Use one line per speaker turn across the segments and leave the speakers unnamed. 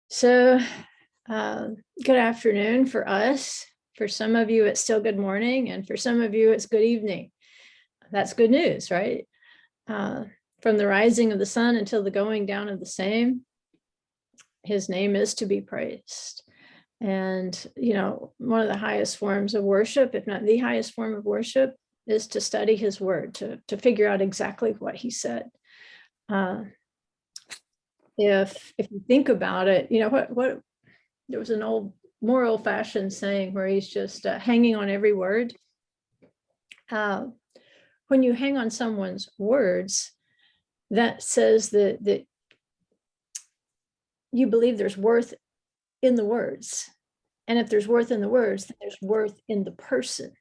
So, good afternoon for us. For some of you, it's still good morning, and for some of you, it's good evening. That's good news, right? From the rising of the sun until the going down of the same, his name is to be praised. And, one of the highest forms of worship, if not the highest form of worship, is to study his word, to figure out exactly what he said. If you think about it, what there was an more old-fashioned saying where he's just hanging on every word. When you hang on someone's words, that says that you believe there's worth in the words. And if there's worth in the words, then there's worth in the person.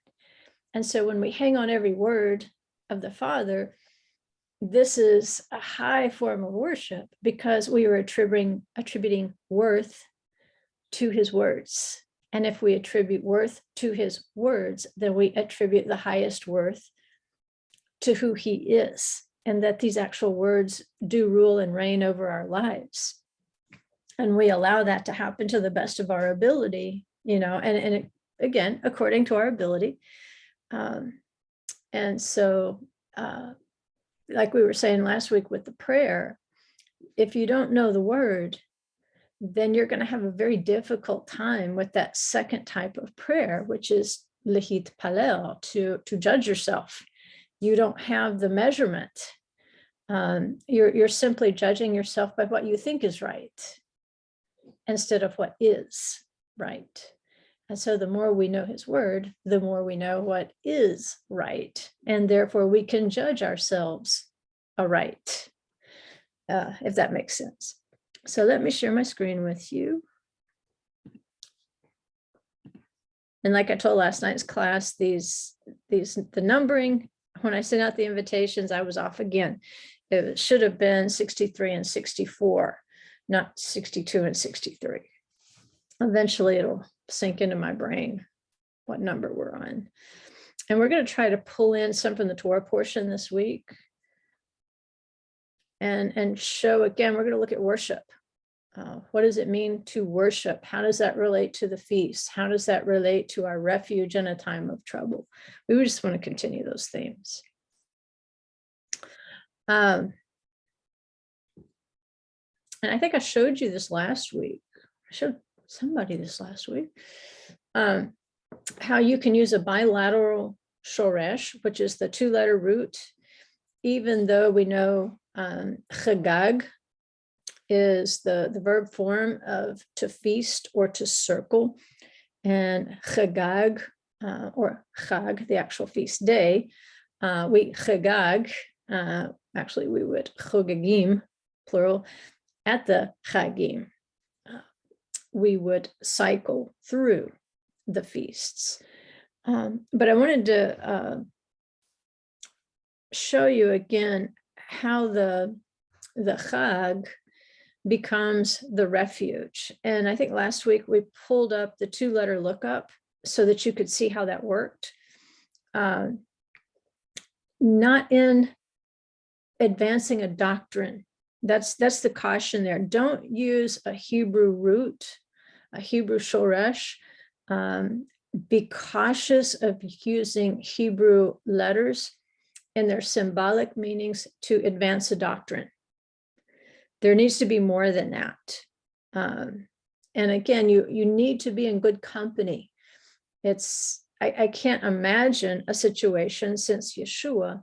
And so when we hang on every word of the Father, this is a high form of worship because we are attributing worth to his words. And if we attribute worth to his words, then we attribute the highest worth to who he is, and that these actual words do rule and reign over our lives. And we allow that to happen to the best of our ability, and again, according to our ability. And so, like we were saying last week with the prayer, if you don't know the word, then you're going to have a very difficult time with that second type of prayer, which is lehit palel, to judge yourself. You don't have the measurement. You're simply judging yourself by what you think is right instead of what is right. And so the more we know his word, the more we know what is right. And therefore we can judge ourselves aright, if that makes sense. So let me share my screen with you. And like I told last night's class, the numbering, when I sent out the invitations, I was off again. It should have been 63 and 64, not 62 and 63. Eventually it'll sink into my brain what number we're on. And we're going to try to pull in some from the Torah portion this week and show, again, we're going to look at worship. What does it mean to worship? How does that relate to the feast? How does that relate to our refuge in a time of trouble? We just want to continue those themes. And I think I showed you this last week. I showed somebody this last week. How you can use a bilateral shoresh, which is the two-letter root, even though we know chagag is the verb form of to feast or to circle, and chagag or chag, the actual feast day, we chagag, actually we would chogagim, plural, at the chagim. We would cycle through the feasts. But I wanted to show you again how the chag becomes the refuge. And I think last week we pulled up the two-letter lookup so that you could see how that worked. Not in advancing a doctrine. That's the caution there. Don't use a Hebrew root, a Hebrew shoresh. Be cautious of using Hebrew letters in their symbolic meanings to advance a doctrine. There needs to be more than that. And again, you need to be in good company. I can't imagine a situation since Yeshua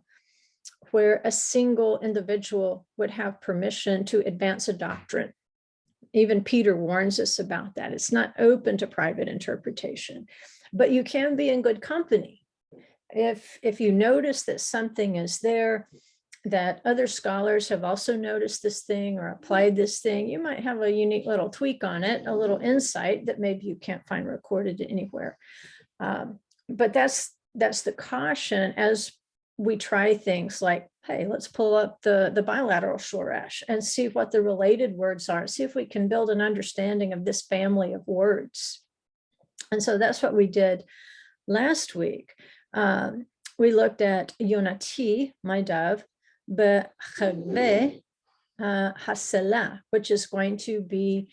where a single individual would have permission to advance a doctrine. Even Peter warns us about that. It's not open to private interpretation, but you can be in good company. If you notice that something is there, that other scholars have also noticed this thing or applied this thing, you might have a unique little tweak on it, a little insight that maybe you can't find recorded anywhere. But that's the caution as we try things like, hey, let's pull up the bilateral shoresh and see what the related words are, see if we can build an understanding of this family of words. And so that's what we did last week. We looked at Yonati, my dove, but Chagve Hasela, which is going to be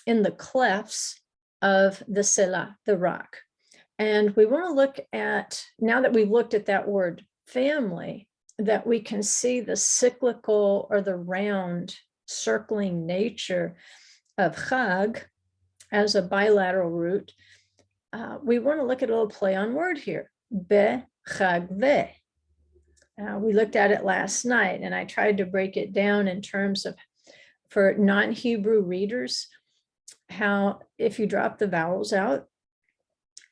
in the clefts of the Selah, the rock. And we want to look at, now that we've looked at that word family, that we can see the cyclical or the round circling nature of Chag as a bilateral root. We want to look at a little play on word here, be Chag ve. We looked at it last night, and I tried to break it down in terms of, for non-Hebrew readers, how if you drop the vowels out,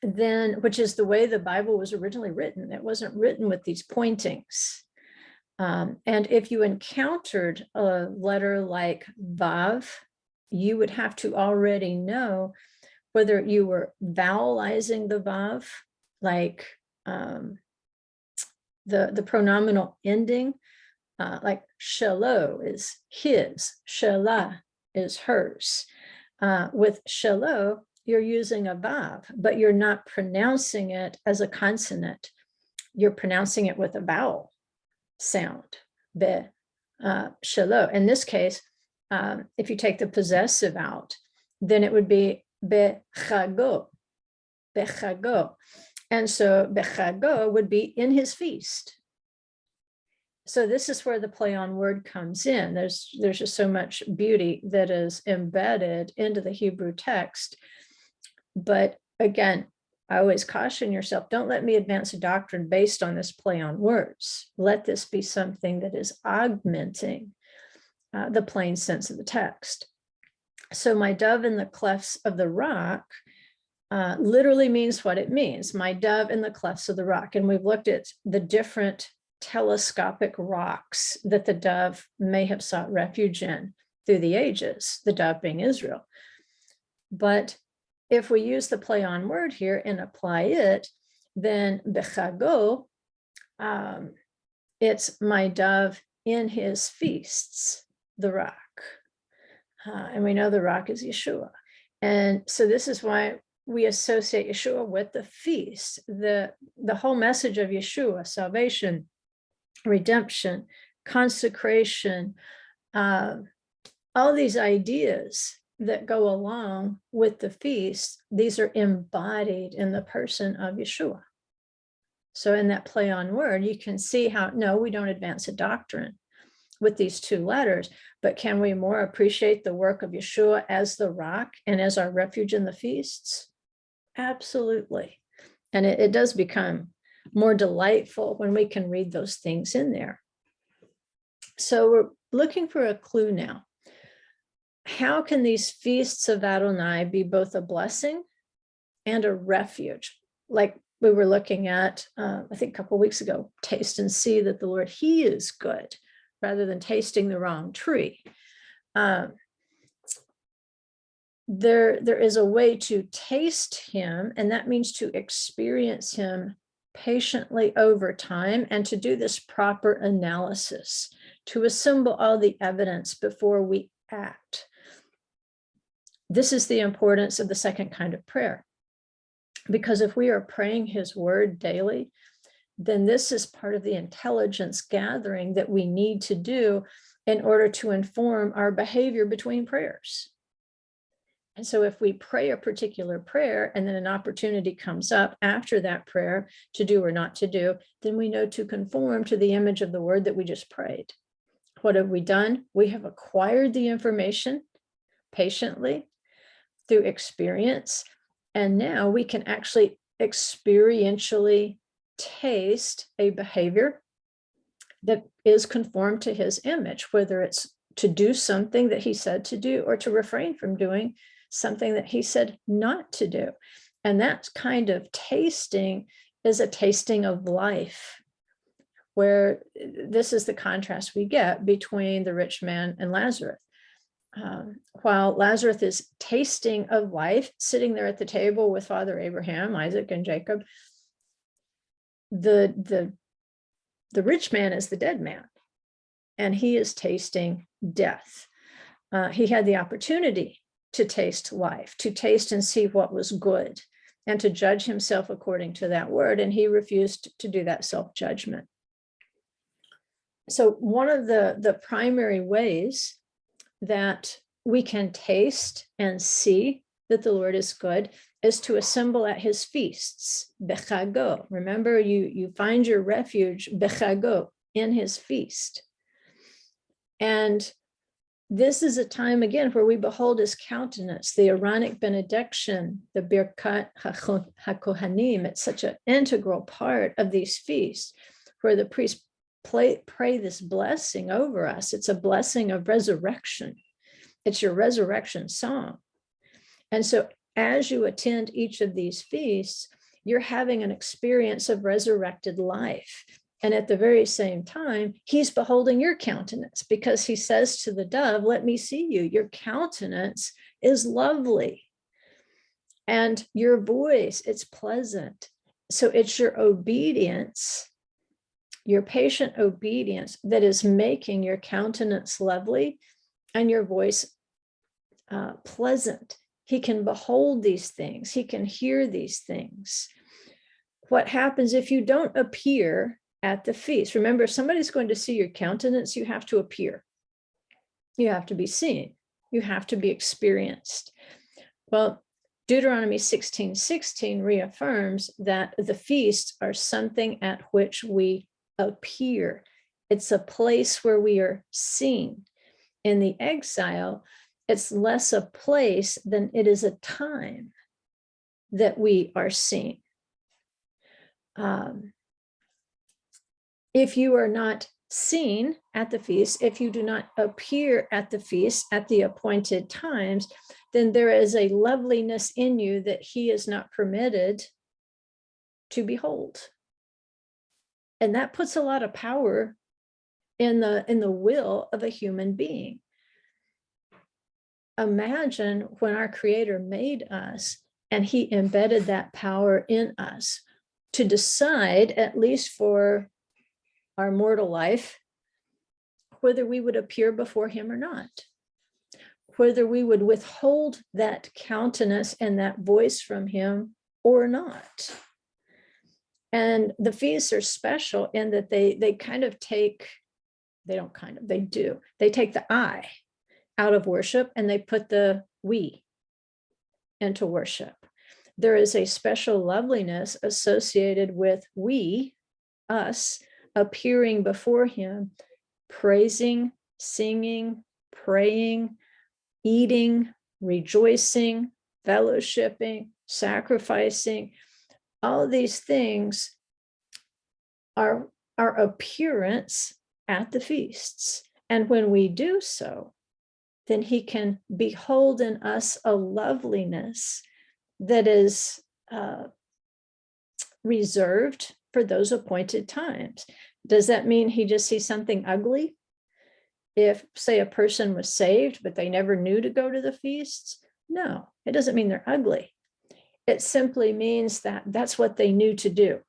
then, which is the way the Bible was originally written, it wasn't written with these pointings. And if you encountered a letter like Vav, you would have to already know whether you were vowelizing the Vav, like the pronominal ending, like shelo is his, shelah is hers. With shelo, you're using a Vav, but you're not pronouncing it as a consonant. You're pronouncing it with a vowel sound, be, shelo. In this case, if you take the possessive out, then it would be bechago, bechago. And so bechago would be in his feast. So this is where the play on word comes in. There's just so much beauty that is embedded into the Hebrew text. But again, I always caution yourself, don't let me advance a doctrine based on this play on words. Let this be something that is augmenting the plain sense of the text. So my dove in the clefts of the rock literally means what it means. My dove in the clefts of the rock. And we've looked at the different telescopic rocks that the dove may have sought refuge in through the ages, the dove being Israel. But if we use the play on word here and apply it, then bechago, it's my dove in his feasts, the rock. And we know the rock is Yeshua. And so this is why we associate Yeshua with the feast. The whole message of Yeshua, salvation, redemption, consecration, all these ideas that go along with the feast, these are embodied in the person of Yeshua. So in that play on word, you can see how, no, we don't advance a doctrine with these two letters, but can we more appreciate the work of Yeshua as the rock and as our refuge in the feasts? Absolutely. And it does become more delightful when we can read those things in there. So we're looking for a clue now. How can these feasts of Adonai be both a blessing and a refuge? Like we were looking at, I think a couple of weeks ago, taste and see that the Lord, he is good, rather than tasting the wrong tree. There is a way to taste him, and that means to experience him patiently over time, and to do this proper analysis, to assemble all the evidence before we act. This is the importance of the second kind of prayer, because if we are praying his word daily, then this is part of the intelligence gathering that we need to do in order to inform our behavior between prayers. And so if we pray a particular prayer and then an opportunity comes up after that prayer to do or not to do, then we know to conform to the image of the word that we just prayed. What have we done? We have acquired the information patiently through experience, and now we can actually experientially taste a behavior that is conformed to his image, whether it's to do something that he said to do or to refrain from doing something that he said not to do. And that kind of tasting is a tasting of life, where this is the contrast we get between the rich man and Lazarus. While Lazarus is tasting of life, sitting there at the table with Father Abraham, Isaac, and Jacob, the rich man is the dead man, and he is tasting death. He had the opportunity to taste life, to taste and see what was good, and to judge himself according to that word, and he refused to do that self-judgment. So one of the primary ways that we can taste and see that the Lord is good is to assemble at his feasts, bechago. Remember, you find your refuge, bechago, in his feast. And this is a time, again, where we behold his countenance, the Aaronic benediction, the Birkat HaKohanim. It's such an integral part of these feasts, where the priests pray this blessing over us. It's a blessing of resurrection. It's your resurrection song. And so as you attend each of these feasts, you're having an experience of resurrected life. And at the very same time, he's beholding your countenance, because he says to the dove, let me see you. Your countenance is lovely. And your voice, it's pleasant. So it's your obedience, your patient obedience, that is making your countenance lovely and your voice pleasant. He can behold these things. He can hear these things. What happens if you don't appear at the feast? Remember, if somebody's going to see your countenance, you have to appear. You have to be seen. You have to be experienced. Well, Deuteronomy 16:16 reaffirms that the feasts are something at which we appear. It's a place where we are seen. In the exile, it's less a place than it is a time that we are seen. If you are not seen at the feast, if you do not appear at the feast at the appointed times, then there is a loveliness in you that he is not permitted to behold. And that puts a lot of power in the will of a human being. Imagine when our Creator made us and he embedded that power in us to decide, at least for our mortal life, whether we would appear before him or not, whether we would withhold that countenance and that voice from him or not. And the feasts are special in that they take the I out of worship and they put the we into worship. There is a special loveliness associated with we, us, appearing before him, praising, singing, praying, eating, rejoicing, fellowshipping, sacrificing. All of these things are our appearance at the feasts. And when we do so, then he can behold in us a loveliness that is reserved for those appointed times. Does that mean he just sees something ugly? If, say, a person was saved, but they never knew to go to the feasts? No, it doesn't mean they're ugly. It simply means that that's what they knew to do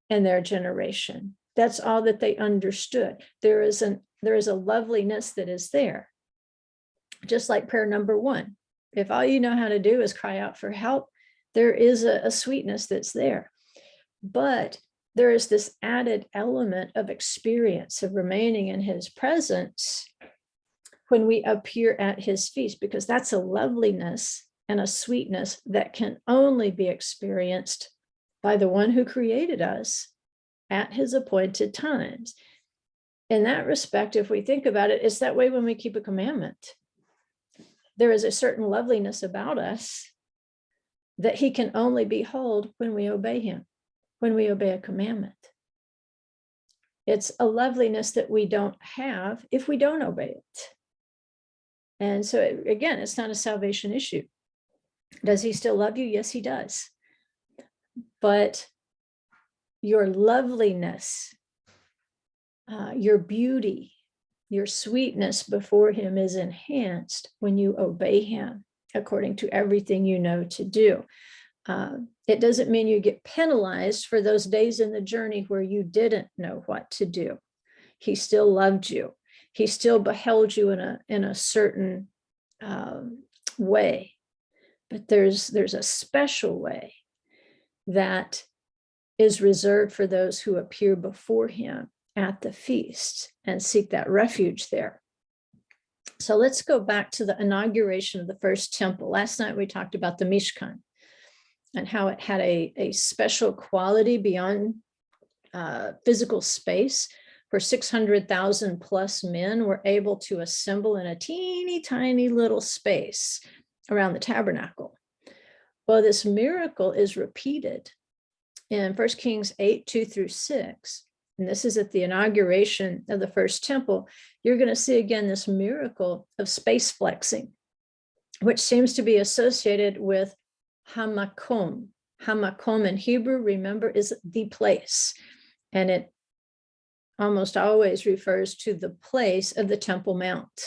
in their generation. That's all that they understood. There is a loveliness that is there. Just like prayer number 1. If all you know how to do is cry out for help, there is a sweetness that's there. But there is this added element of experience, of remaining in his presence when we appear at his feast, because that's a loveliness and a sweetness that can only be experienced by the one who created us at his appointed times. In that respect, if we think about it, it's that way when we keep a commandment. There is a certain loveliness about us that he can only behold when we obey him, when we obey a commandment. It's a loveliness that we don't have if we don't obey it. And so, again, it's not a salvation issue. Does he still love you? Yes, he does. But your loveliness, your beauty, your sweetness before him is enhanced when you obey him according to everything you know to do. It doesn't mean you get penalized for those days in the journey where you didn't know what to do. He still loved you. He still beheld you in a certain way. But there's a special way that is reserved for those who appear before him at the feast and seek that refuge there. So let's go back to the inauguration of the first temple. Last night we talked about the Mishkan and how it had a special quality beyond physical space, where 600,000 plus men were able to assemble in a teeny tiny little space around the tabernacle. Well, this miracle is repeated in 1 Kings 8, 2 through 6. And this is at the inauguration of the first temple. You're going to see again this miracle of space flexing, which seems to be associated with hamakom. Hamakom in Hebrew, remember, is the place. And it almost always refers to the place of the Temple Mount,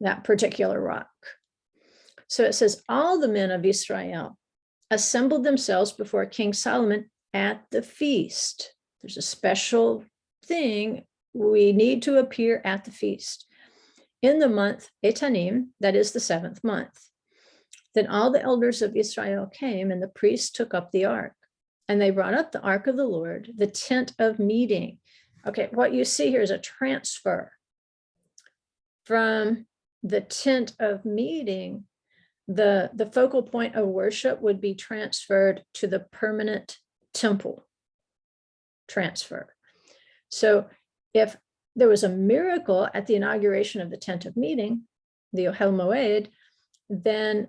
that particular rock. So it says, all the men of Israel assembled themselves before King Solomon at the feast. There's a special thing. We need to appear at the feast in the month Etanim, that is the 7th month. Then all the elders of Israel came, and the priests took up the ark, and they brought up the ark of the Lord, the tent of meeting. Okay, what you see here is a transfer from the tent of meeting. The focal point of worship would be transferred to the permanent temple transfer. So if there was a miracle at the inauguration of the tent of meeting, the Ohel Moed, then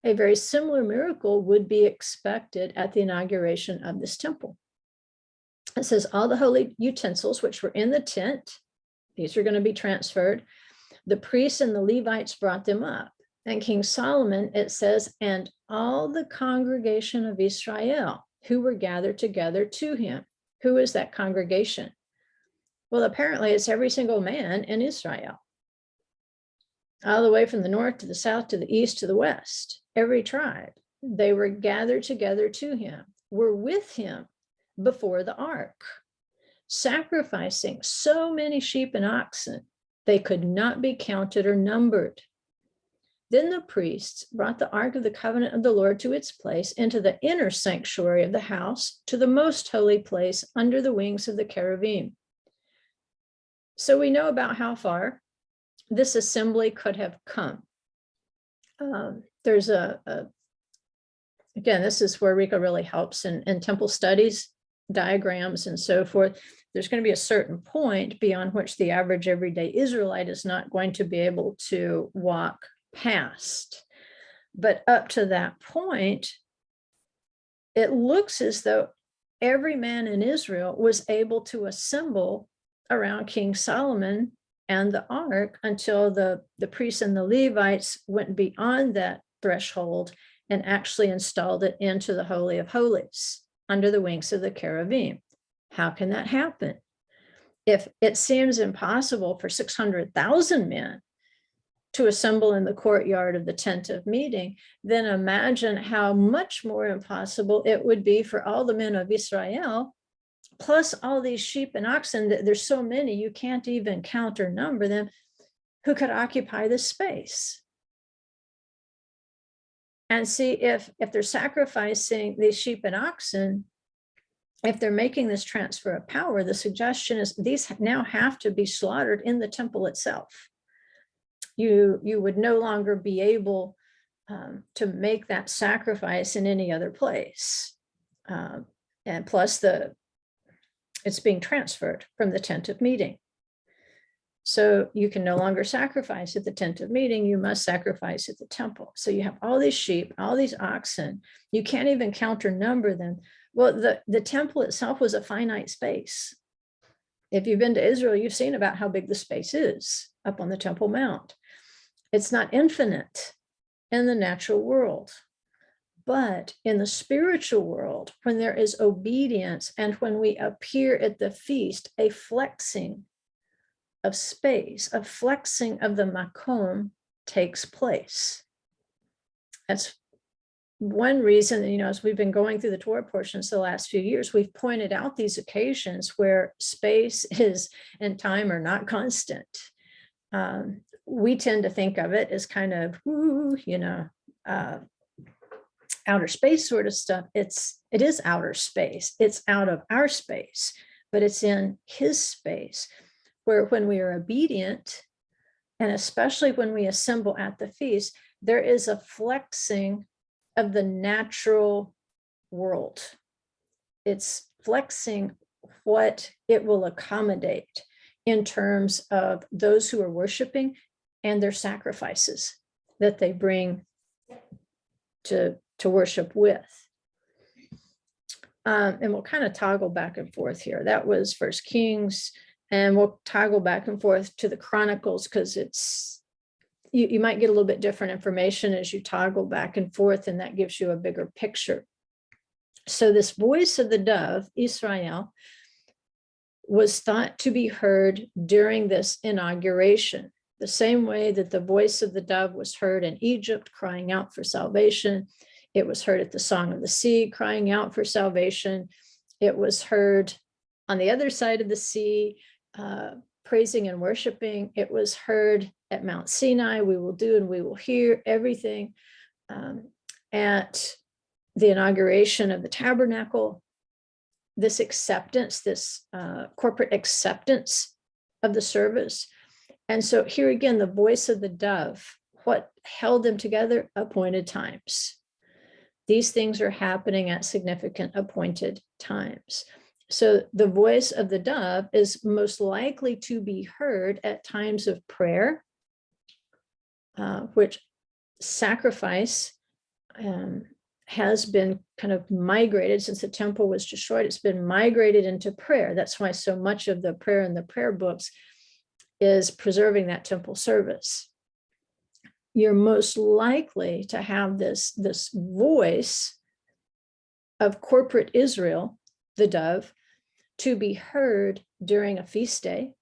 a very similar miracle would be expected at the inauguration of this temple. It says all the holy utensils which were in the tent, these are going to be transferred. The priests and the Levites brought them up. And King Solomon, it says, and all the congregation of Israel who were gathered together to him. Who is that congregation? Well, apparently it's every single man in Israel, all the way from the north to the south to the east to the west, every tribe. They were gathered together to him, were with him before the ark, sacrificing so many sheep and oxen, they could not be counted or numbered. Then the priests brought the ark of the covenant of the Lord to its place into the inner sanctuary of the house, to the most holy place under the wings of the cherubim. So we know about how far this assembly could have come. There's again, this is where Rika really helps in temple studies, diagrams, and so forth. There's going to be a certain point beyond which the average everyday Israelite is not going to be able to walk past. But up to that point, it looks as though every man in Israel was able to assemble around King Solomon and the ark until the priests and the Levites went beyond that threshold and actually installed it into the Holy of Holies under the wings of the cherubim. How can that happen? If it seems impossible for 600,000 men to assemble in the courtyard of the tent of meeting, then imagine how much more impossible it would be for all the men of Israel, plus all these sheep and oxen, that there's so many you can't even count or number them, who could occupy this space. And see, if they're sacrificing these sheep and oxen, if they're making this transfer of power, the suggestion is these now have to be slaughtered in the temple itself. You would no longer be able to make that sacrifice in any other place. And plus it's being transferred from the tent of meeting. So you can no longer sacrifice at the tent of meeting, you must sacrifice at the temple. So you have all these sheep, all these oxen, you can't even count or number them. Well, the temple itself was a finite space. If you've been to Israel, you've seen about how big the space is up on the Temple Mount. It's not infinite in the natural world, but in the spiritual world, when there is obedience and when we appear at the feast, a flexing of space, a flexing of the makom takes place. That's one reason, as we've been going through the Torah portions the last few years, we've pointed out these occasions where space and time are not constant. We tend to think of it as kind of, outer space sort of stuff. It is outer space. It's out of our space, but it's in his space, where when we are obedient, And especially when we assemble at the feast, there is a flexing of the natural world. It's flexing what it will accommodate in terms of those who are worshiping and their sacrifices that they bring to worship with. And we'll kind of toggle back and forth here. That was First Kings, and we'll toggle back and forth to the Chronicles, because it's you might get a little bit different information as you toggle back and forth, and that gives you a bigger picture. So this voice of the dove, Israel, was thought to be heard during this inauguration, the same way that the voice of the dove was heard in Egypt, crying out for salvation. It was heard at the Song of the Sea, crying out for salvation. It was heard on the other side of the sea, praising and worshiping. It was heard at Mount Sinai. We will do and we will hear everything. At the inauguration of the tabernacle, this acceptance, this corporate acceptance of the service. And so here again, the voice of the dove, what held them together? Appointed times. These things are happening at significant appointed times. So the voice of the dove is most likely to be heard at times of prayer, which sacrifice has been kind of migrated since the temple was destroyed. It's been migrated into prayer. That's why so much of the prayer in the prayer books is preserving that temple service. You're most likely to have this voice of corporate Israel, the dove, to be heard during a feast day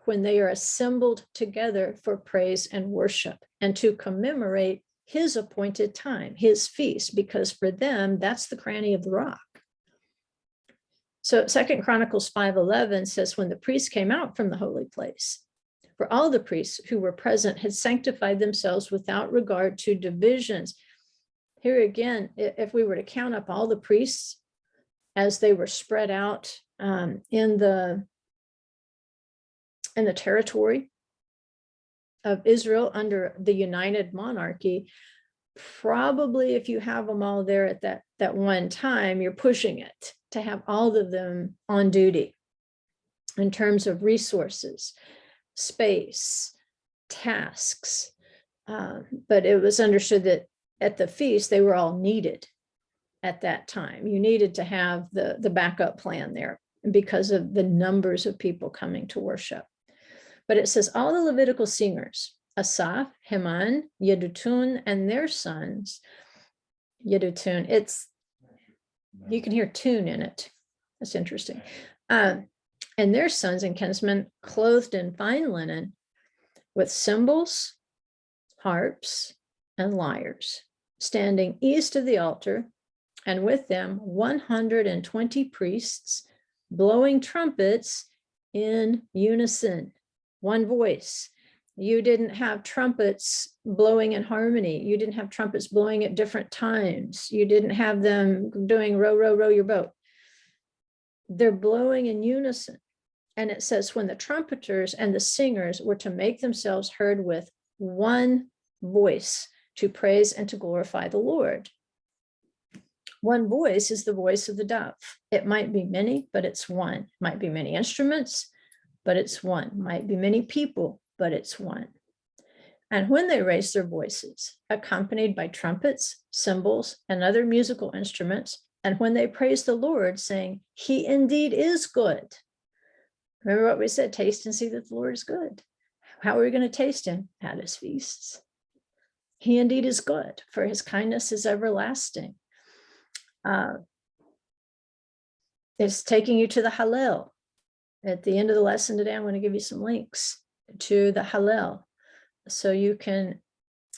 when they are assembled together for praise and worship and to commemorate his appointed time, his feast, because for them, that's the cranny of the rock. So 2 Chronicles 5:11 says, when the priests came out from the holy place, for all the priests who were present had sanctified themselves without regard to divisions. Here again, if we were to count up all the priests as they were spread out in the territory of Israel under the united monarchy, probably if you have them all there at that one time, you're pushing it to have all of them on duty in terms of resources, space, tasks. But it was understood that at the feast, they were all needed at that time. You needed to have the backup plan there because of the numbers of people coming to worship. But it says all the Levitical singers, Asaph, Heman, Yedutun, and their sons. Yedutun, you can hear tune in it. That's interesting. And their sons and kinsmen, clothed in fine linen, with cymbals, harps, and lyres, standing east of the altar, and with them 120 priests, blowing trumpets in unison, one voice. You didn't have trumpets blowing in harmony. You didn't have trumpets blowing at different times. You didn't have them doing row, row, row your boat. They're blowing in unison. And it says, when the trumpeters and the singers were to make themselves heard with one voice to praise and to glorify the Lord. One voice is the voice of the dove. It might be many, but it's one. It might be many instruments, but it's one. It might be many people, but it's one. And when they raised their voices, accompanied by trumpets, cymbals, and other musical instruments, and when they praised the Lord, saying, he indeed is good. Remember what we said, taste and see that the Lord is good. How are we going to taste him? At his feasts. He indeed is good, for his kindness is everlasting. It's taking you to the Hallel. At the end of the lesson today, I'm going to give you some links to the Hallel so you can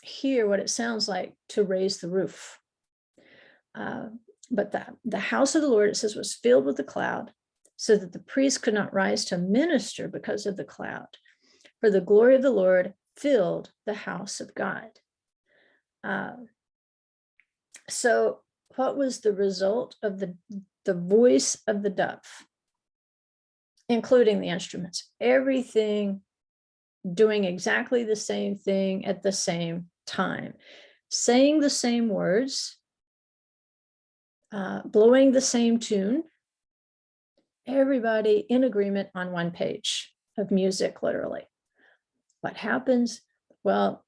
hear what it sounds like to raise the roof. But the house of the Lord, it says, was filled with the cloud, so that the priest could not rise to minister because of the cloud. For the glory of the Lord filled the house of God. So what was the result of the voice of the dove, including the instruments? Everything doing exactly the same thing at the same time, saying the same words, blowing the same tune, everybody in agreement on one page of music, literally. What happens? Well,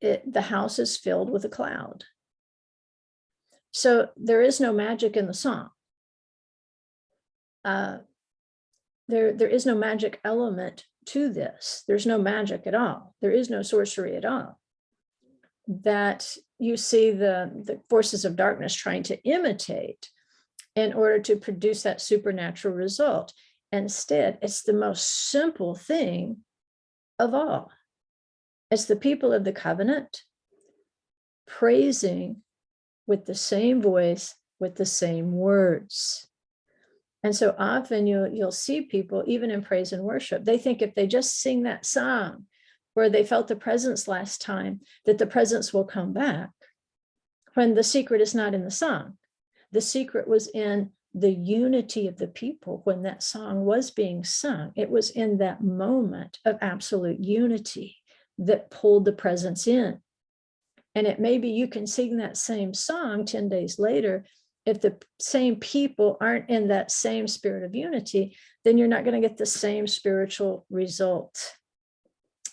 the house is filled with a cloud. So there is no magic in the song. There is no magic element to this. There's no magic at all. There is no sorcery at all. That you see the forces of darkness trying to imitate in order to produce that supernatural result. Instead, it's the most simple thing of all. It's the people of the covenant praising with the same voice, with the same words. And so often you'll see people, even in praise and worship, they think if they just sing that song where they felt the presence last time, that the presence will come back, when the secret is not in the song. The secret was in the unity of the people when that song was being sung. It was in that moment of absolute unity that pulled the presence in. And it may be you can sing that same song 10 days later. If the same people aren't in that same spirit of unity, then you're not going to get the same spiritual result.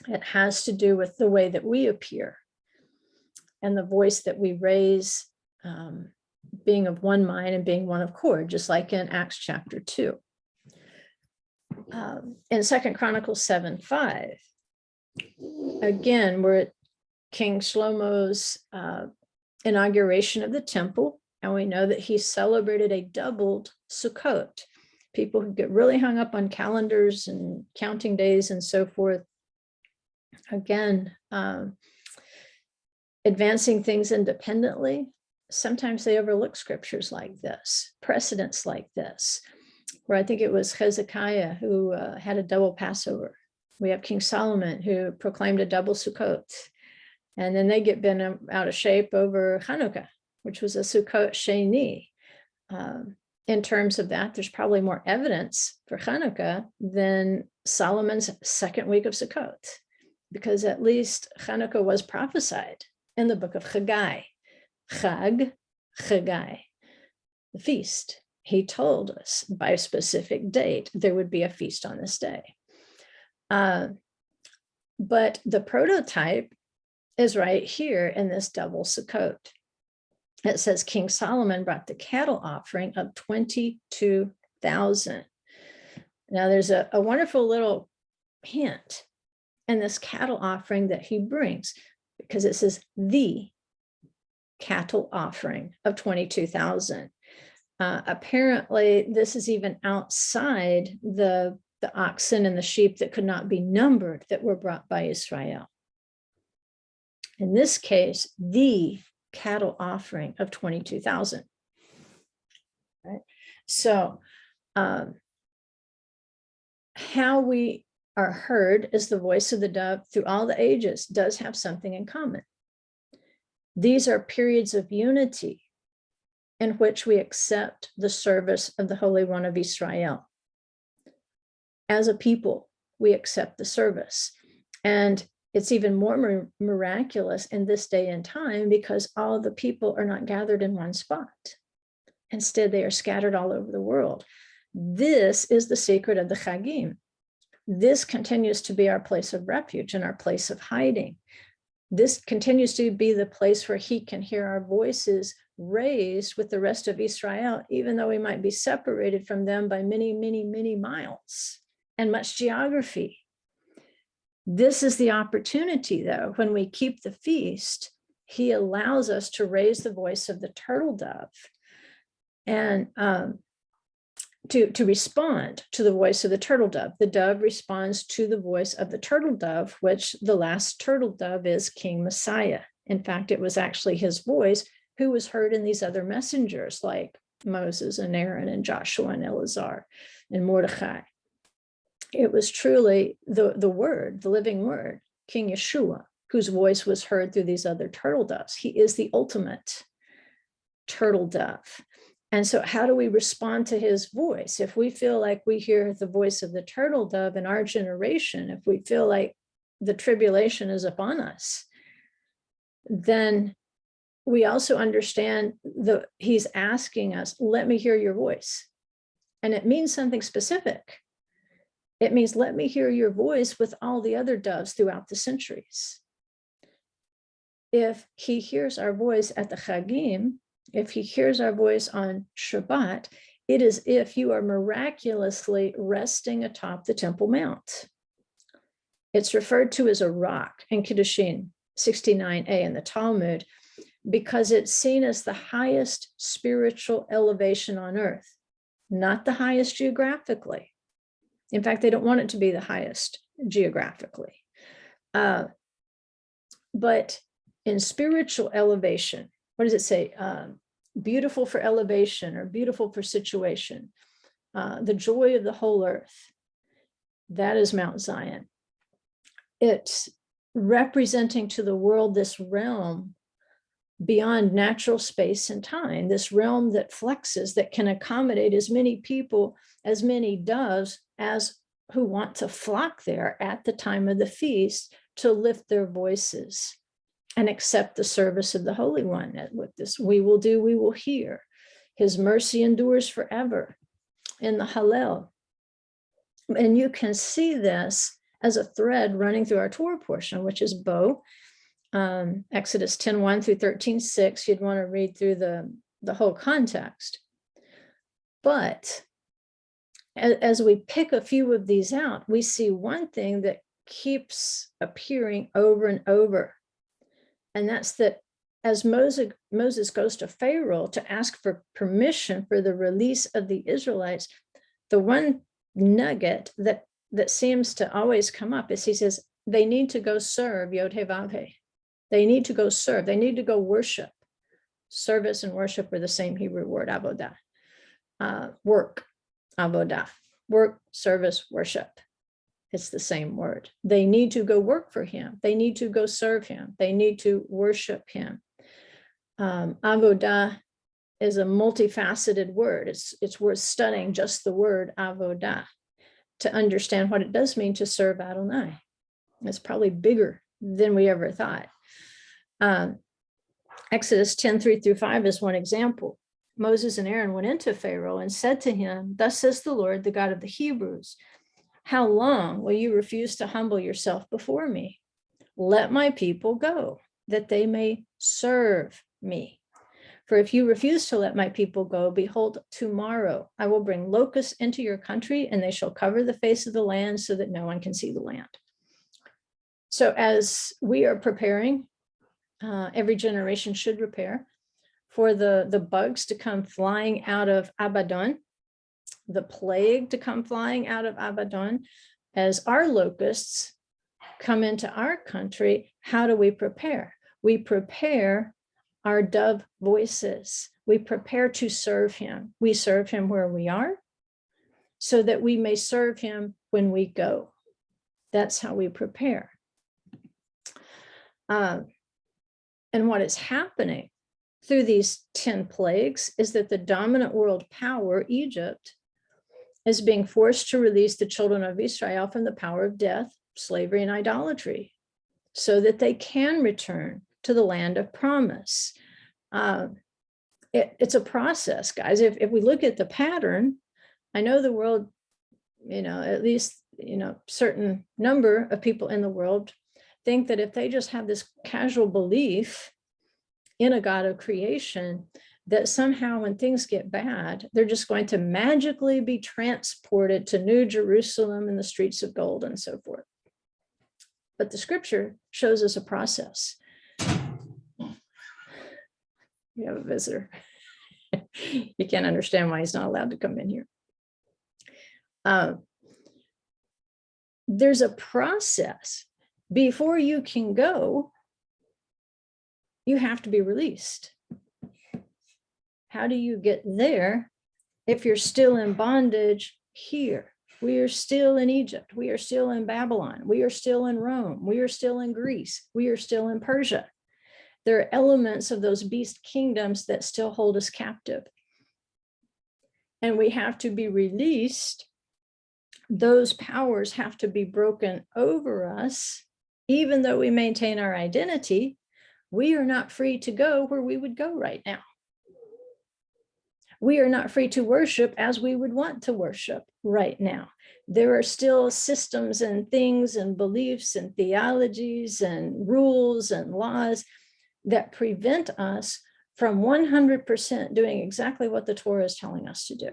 It has to do with the way that we appear and the voice that we raise, being of one mind and being one accord, just like in Acts chapter 2. In 2 Chronicles 7:5, again, we're at King Shlomo's inauguration of the temple, and we know that he celebrated a doubled Sukkot. People who get really hung up on calendars and counting days and so forth, again, advancing things independently, sometimes they overlook scriptures like this, precedents like this, where I think it was Hezekiah who had a double Passover. We have King Solomon who proclaimed a double Sukkot. And then they get bent out of shape over Hanukkah, which was a Sukkot Sheni. In terms of that, there's probably more evidence for Hanukkah than Solomon's second week of Sukkot, because at least Hanukkah was prophesied in the book of Haggai. Chag, Haggai, the feast. He told us by a specific date there would be a feast on this day. But the prototype is right here in this double Sukkot. It says King Solomon brought the cattle offering of 22,000. Now there's a wonderful little hint in this cattle offering that he brings, because it says the cattle offering of 22,000. Apparently this is even outside the oxen and the sheep that could not be numbered that were brought by Israel. In this case, the cattle offering of 22,000. Right? So how we are heard as the voice of the dove through all the ages does have something in common. These are periods of unity in which we accept the service of the Holy One of Israel. As a people, we accept the service. And it's even more miraculous in this day and time because all the people are not gathered in one spot. Instead, they are scattered all over the world. This is the secret of the Chagim. This continues to be our place of refuge and our place of hiding. This continues to be the place where he can hear our voices raised with the rest of Israel, even though we might be separated from them by many, many, many miles and much geography. This is the opportunity, though, when we keep the feast, he allows us to raise the voice of the turtle dove and to respond to the voice of the turtle dove. The dove responds to the voice of the turtle dove, which the last turtle dove is King Messiah. In fact, it was actually his voice who was heard in these other messengers like Moses and Aaron and Joshua and Eleazar and Mordecai. It was truly the word, the living word, King Yeshua, whose voice was heard through these other turtle doves. He is the ultimate turtle dove. And so how do we respond to his voice? If we feel like we hear the voice of the turtle dove in our generation, if we feel like the tribulation is upon us, then we also understand he's asking us, let me hear your voice. And it means something specific. It means, let me hear your voice with all the other doves throughout the centuries. If he hears our voice at the Chagim, if he hears our voice on Shabbat, it is if you are miraculously resting atop the Temple Mount. It's referred to as a rock in Kiddushin 69a in the Talmud, because it's seen as the highest spiritual elevation on earth, not the highest geographically. In fact, they don't want it to be the highest geographically. But in spiritual elevation, what does it say? Beautiful for elevation or beautiful for situation. The joy of the whole earth. That is Mount Zion. It's representing to the world this realm beyond natural space and time, this realm that flexes, that can accommodate as many people, as many doves as who want to flock there at the time of the feast to lift their voices and accept the service of the Holy One. With this, we will do, we will hear. His mercy endures forever in the Hallel. And you can see this as a thread running through our Torah portion, which is Bo. Exodus 10:1 through 13:6, you'd want to read through the whole context. But as we pick a few of these out, we see one thing that keeps appearing over and over. And that's that as Moses goes to Pharaoh to ask for permission for the release of the Israelites, the one nugget that seems to always come up is he says, they need to go serve Yod-Heh-Vav-Heh. They need to go serve. They need to go worship. Service and worship are the same Hebrew word, avodah. Work, avodah. Work, service, worship. It's the same word. They need to go work for him. They need to go serve him. They need to worship him. Avodah is a multifaceted word. It's worth studying just the word avodah to understand what it does mean to serve Adonai. It's probably bigger than we ever thought. Exodus 10:3 through 5 is one example. Moses and Aaron went into Pharaoh and said to him, thus says the Lord, the God of the Hebrews, how long will you refuse to humble yourself before me? Let my people go, that they may serve me. For if you refuse to let my people go, behold, tomorrow I will bring locusts into your country, and they shall cover the face of the land so that no one can see the land. So as we are preparing, every generation should prepare for the bugs to come flying out of Abaddon, the plague to come flying out of Abaddon, as our locusts come into our country. How do we prepare? We prepare our dove voices. We prepare to serve him. We serve him where we are so that we may serve him when we go. That's how we prepare. And what is happening through these 10 plagues is that the dominant world power, Egypt, is being forced to release the children of Israel from the power of death, slavery, and idolatry, so that they can return to the land of promise. It's a process, guys. If we look at the pattern, I know the world, at least, certain number of people in the world think that if they just have this casual belief in a God of creation, that somehow when things get bad, they're just going to magically be transported to New Jerusalem and the streets of gold and so forth. But the scripture shows us a process. You have a visitor. You can't understand why he's not allowed to come in here. There's a process. Before you can go, you have to be released. How do you get there if you're still in bondage here? We are still in Egypt. We are still in Babylon. We are still in Rome. We are still in Greece. We are still in Persia. There are elements of those beast kingdoms that still hold us captive. And we have to be released. Those powers have to be broken over us even though we maintain our identity, we are not free to go where we would go right now. We are not free to worship as we would want to worship right now. There are still systems and things and beliefs and theologies and rules and laws that prevent us from 100% doing exactly what the Torah is telling us to do.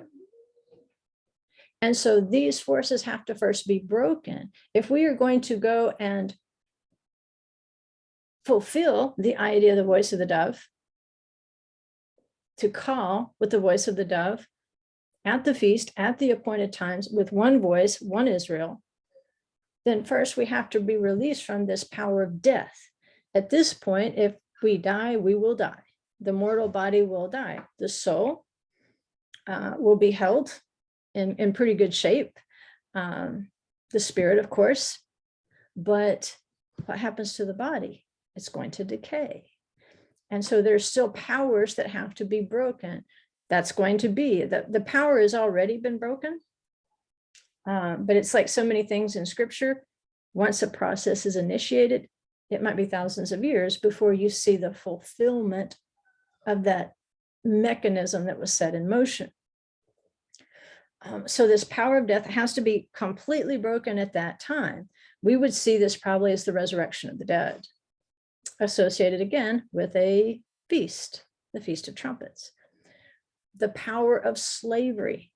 And so these forces have to first be broken. If we are going to go and fulfill the idea of the voice of the dove, to call with the voice of the dove at the feast, at the appointed times, with one voice, one Israel, then first we have to be released from this power of death. At this point, if we die, we will die. The mortal body will die. The soul will be held in pretty good shape. The spirit, of course, but what happens to the body? It's going to decay. And so there's still powers that have to be broken. That's going to be, the power has already been broken. But it's like so many things in scripture. Once a process is initiated, it might be thousands of years before you see the fulfillment of that mechanism that was set in motion. So this power of death has to be completely broken at that time. We would see this probably as the resurrection of the dead, associated again with a feast, the Feast of Trumpets. The power of slavery.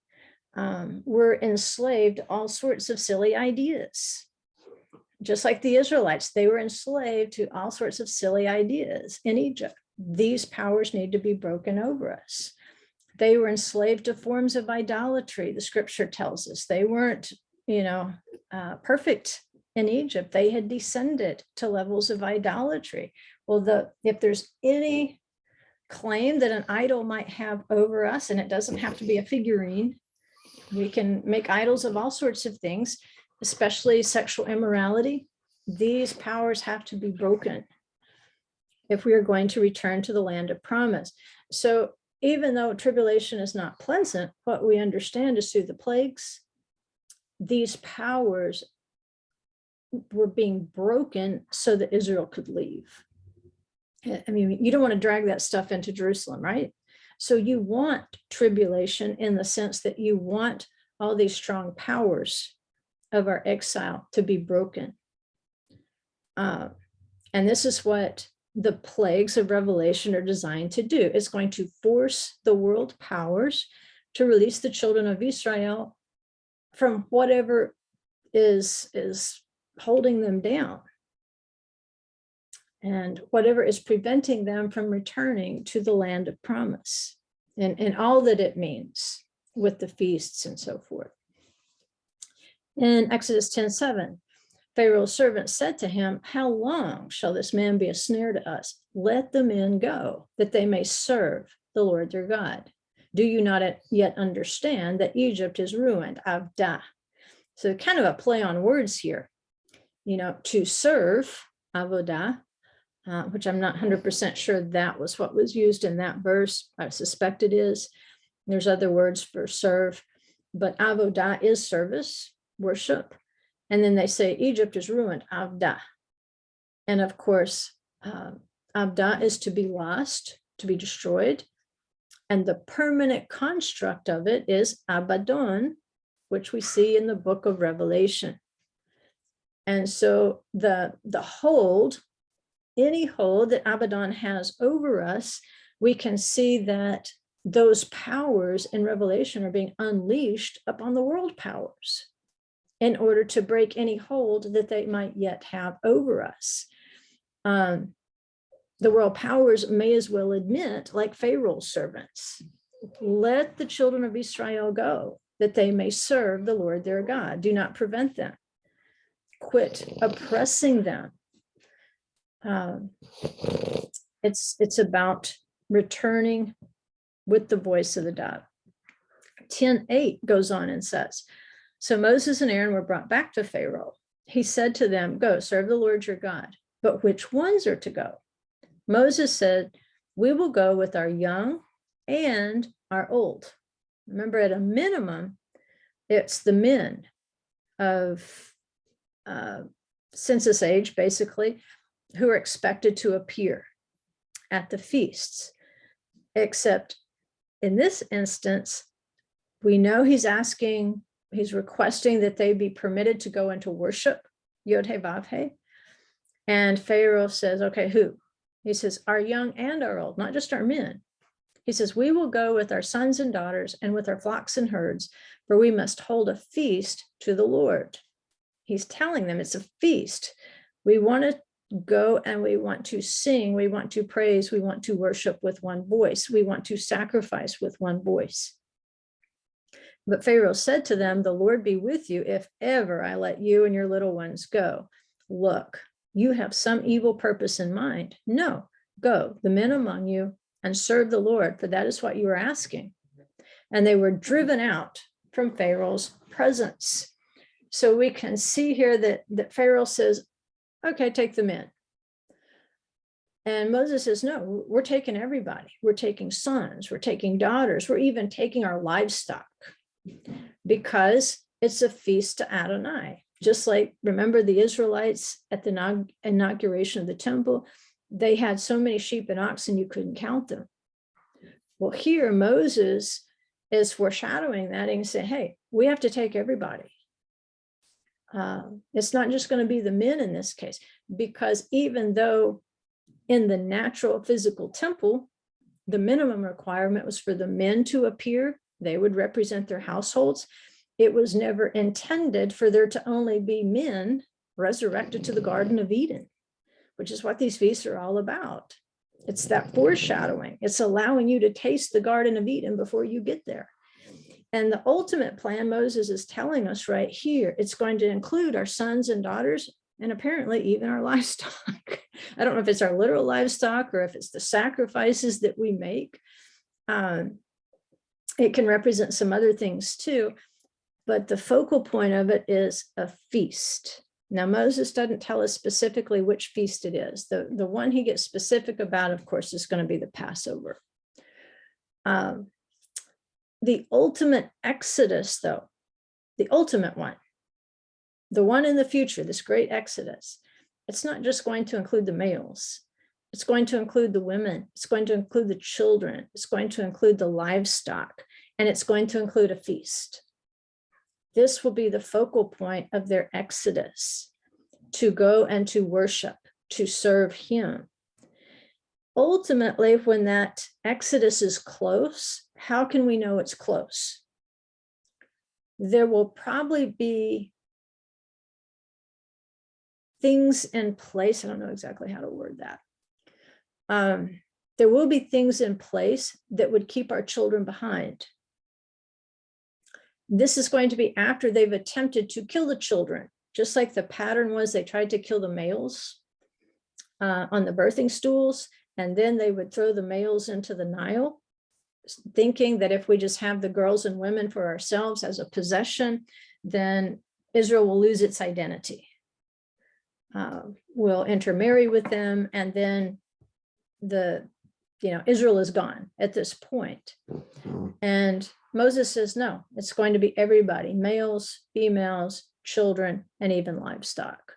We're enslaved to all sorts of silly ideas. Just like the Israelites, they were enslaved to all sorts of silly ideas in Egypt. These powers need to be broken over us. They were enslaved to forms of idolatry. The scripture tells us they weren't, perfect in Egypt. They had descended to levels of idolatry. Well, if there's any claim that an idol might have over us, and it doesn't have to be a figurine, we can make idols of all sorts of things, especially sexual immorality. These powers have to be broken if we are going to return to the land of promise. So even though tribulation is not pleasant, what we understand is through the plagues, these powers were being broken so that Israel could leave. I mean, you don't want to drag that stuff into Jerusalem, right? So you want tribulation in the sense that you want all these strong powers of our exile to be broken. And this is what the plagues of Revelation are designed to do. It's going to force the world powers to release the children of Israel from whatever is holding them down and whatever is preventing them from returning to the land of promise and all that it means with the feasts and so forth. In Exodus 10:7, Pharaoh's servant said to him, "How long shall this man be a snare to us? Let the men go, that they may serve the Lord their God. Do you not yet understand that Egypt is ruined?" Avdah. So kind of a play on words here. To serve, avodah, which I'm not 100% sure that was what was used in that verse. I suspect it is. There's other words for serve, but avodah is service, worship. And then they say Egypt is ruined, avdah. And of course, avdah is to be lost, to be destroyed. And the permanent construct of it is abadon, which we see in the book of Revelation. And so the hold, any hold that Abaddon has over us, we can see that those powers in Revelation are being unleashed upon the world powers in order to break any hold that they might yet have over us. The world powers may as well admit, like Pharaoh's servants, let the children of Israel go, that they may serve the Lord their God. Do not prevent them. Quit oppressing them. It's about returning with the voice of the dove. 10:8 goes on and says, so Moses and Aaron were brought back to Pharaoh. He said to them, "Go, serve the Lord your God." But which ones are to go? Moses said, "We will go with our young and our old." Remember, at a minimum, it's the men of census age, basically, who are expected to appear at the feasts. Except in this instance, we know he's requesting that they be permitted to go into worship, Yod-Heh-Vav-Heh. And Pharaoh says, okay, who? He says, our young and our old, not just our men. He says, we will go with our sons and daughters and with our flocks and herds, for we must hold a feast to the Lord. He's telling them it's a feast. We want to go and we want to sing, we want to praise, we want to worship with one voice, we want to sacrifice with one voice. But Pharaoh said to them, the Lord be with you if ever I let you and your little ones go. Look, you have some evil purpose in mind. No, go, the men among you, and serve the Lord, for that is what you are asking. And they were driven out from Pharaoh's presence. So we can see here that Pharaoh says, okay, take the men. And Moses says, no, we're taking everybody. We're taking sons, we're taking daughters, we're even taking our livestock, because it's a feast to Adonai. Just like, remember the Israelites at the inauguration of the temple, they had so many sheep and oxen, you couldn't count them. Well, here Moses is foreshadowing that and say, hey, we have to take everybody. It's not just going to be the men in this case, because even though in the natural physical temple, the minimum requirement was for the men to appear, they would represent their households. It was never intended for there to only be men resurrected to the Garden of Eden, which is what these feasts are all about. It's that foreshadowing. It's allowing you to taste the Garden of Eden before you get there. And the ultimate plan, Moses is telling us right here, it's going to include our sons and daughters, and apparently even our livestock. I don't know if it's our literal livestock or if it's the sacrifices that we make. It can represent some other things too, but the focal point of it is a feast. Now, Moses doesn't tell us specifically which feast it is. The one he gets specific about, of course, is going to be the Passover. The ultimate Exodus, though, the ultimate one, the one in the future, this great Exodus, it's not just going to include the males. It's going to include the women. It's going to include the children. It's going to include the livestock, and it's going to include a feast. This will be the focal point of their Exodus, to go and to worship, to serve him. Ultimately, when that Exodus is close, how can we know it's close? There will probably be things in place. I don't know exactly how to word that. There will be things in place that would keep our children behind. This is going to be after they've attempted to kill the children, just like the pattern was they tried to kill the males on the birthing stools, and then they would throw the males into the Nile, thinking that if we just have the girls and women for ourselves as a possession, then Israel will lose its identity. We'll intermarry with them, and then Israel is gone at this point. And Moses says, no, it's going to be everybody, males, females, children, and even livestock.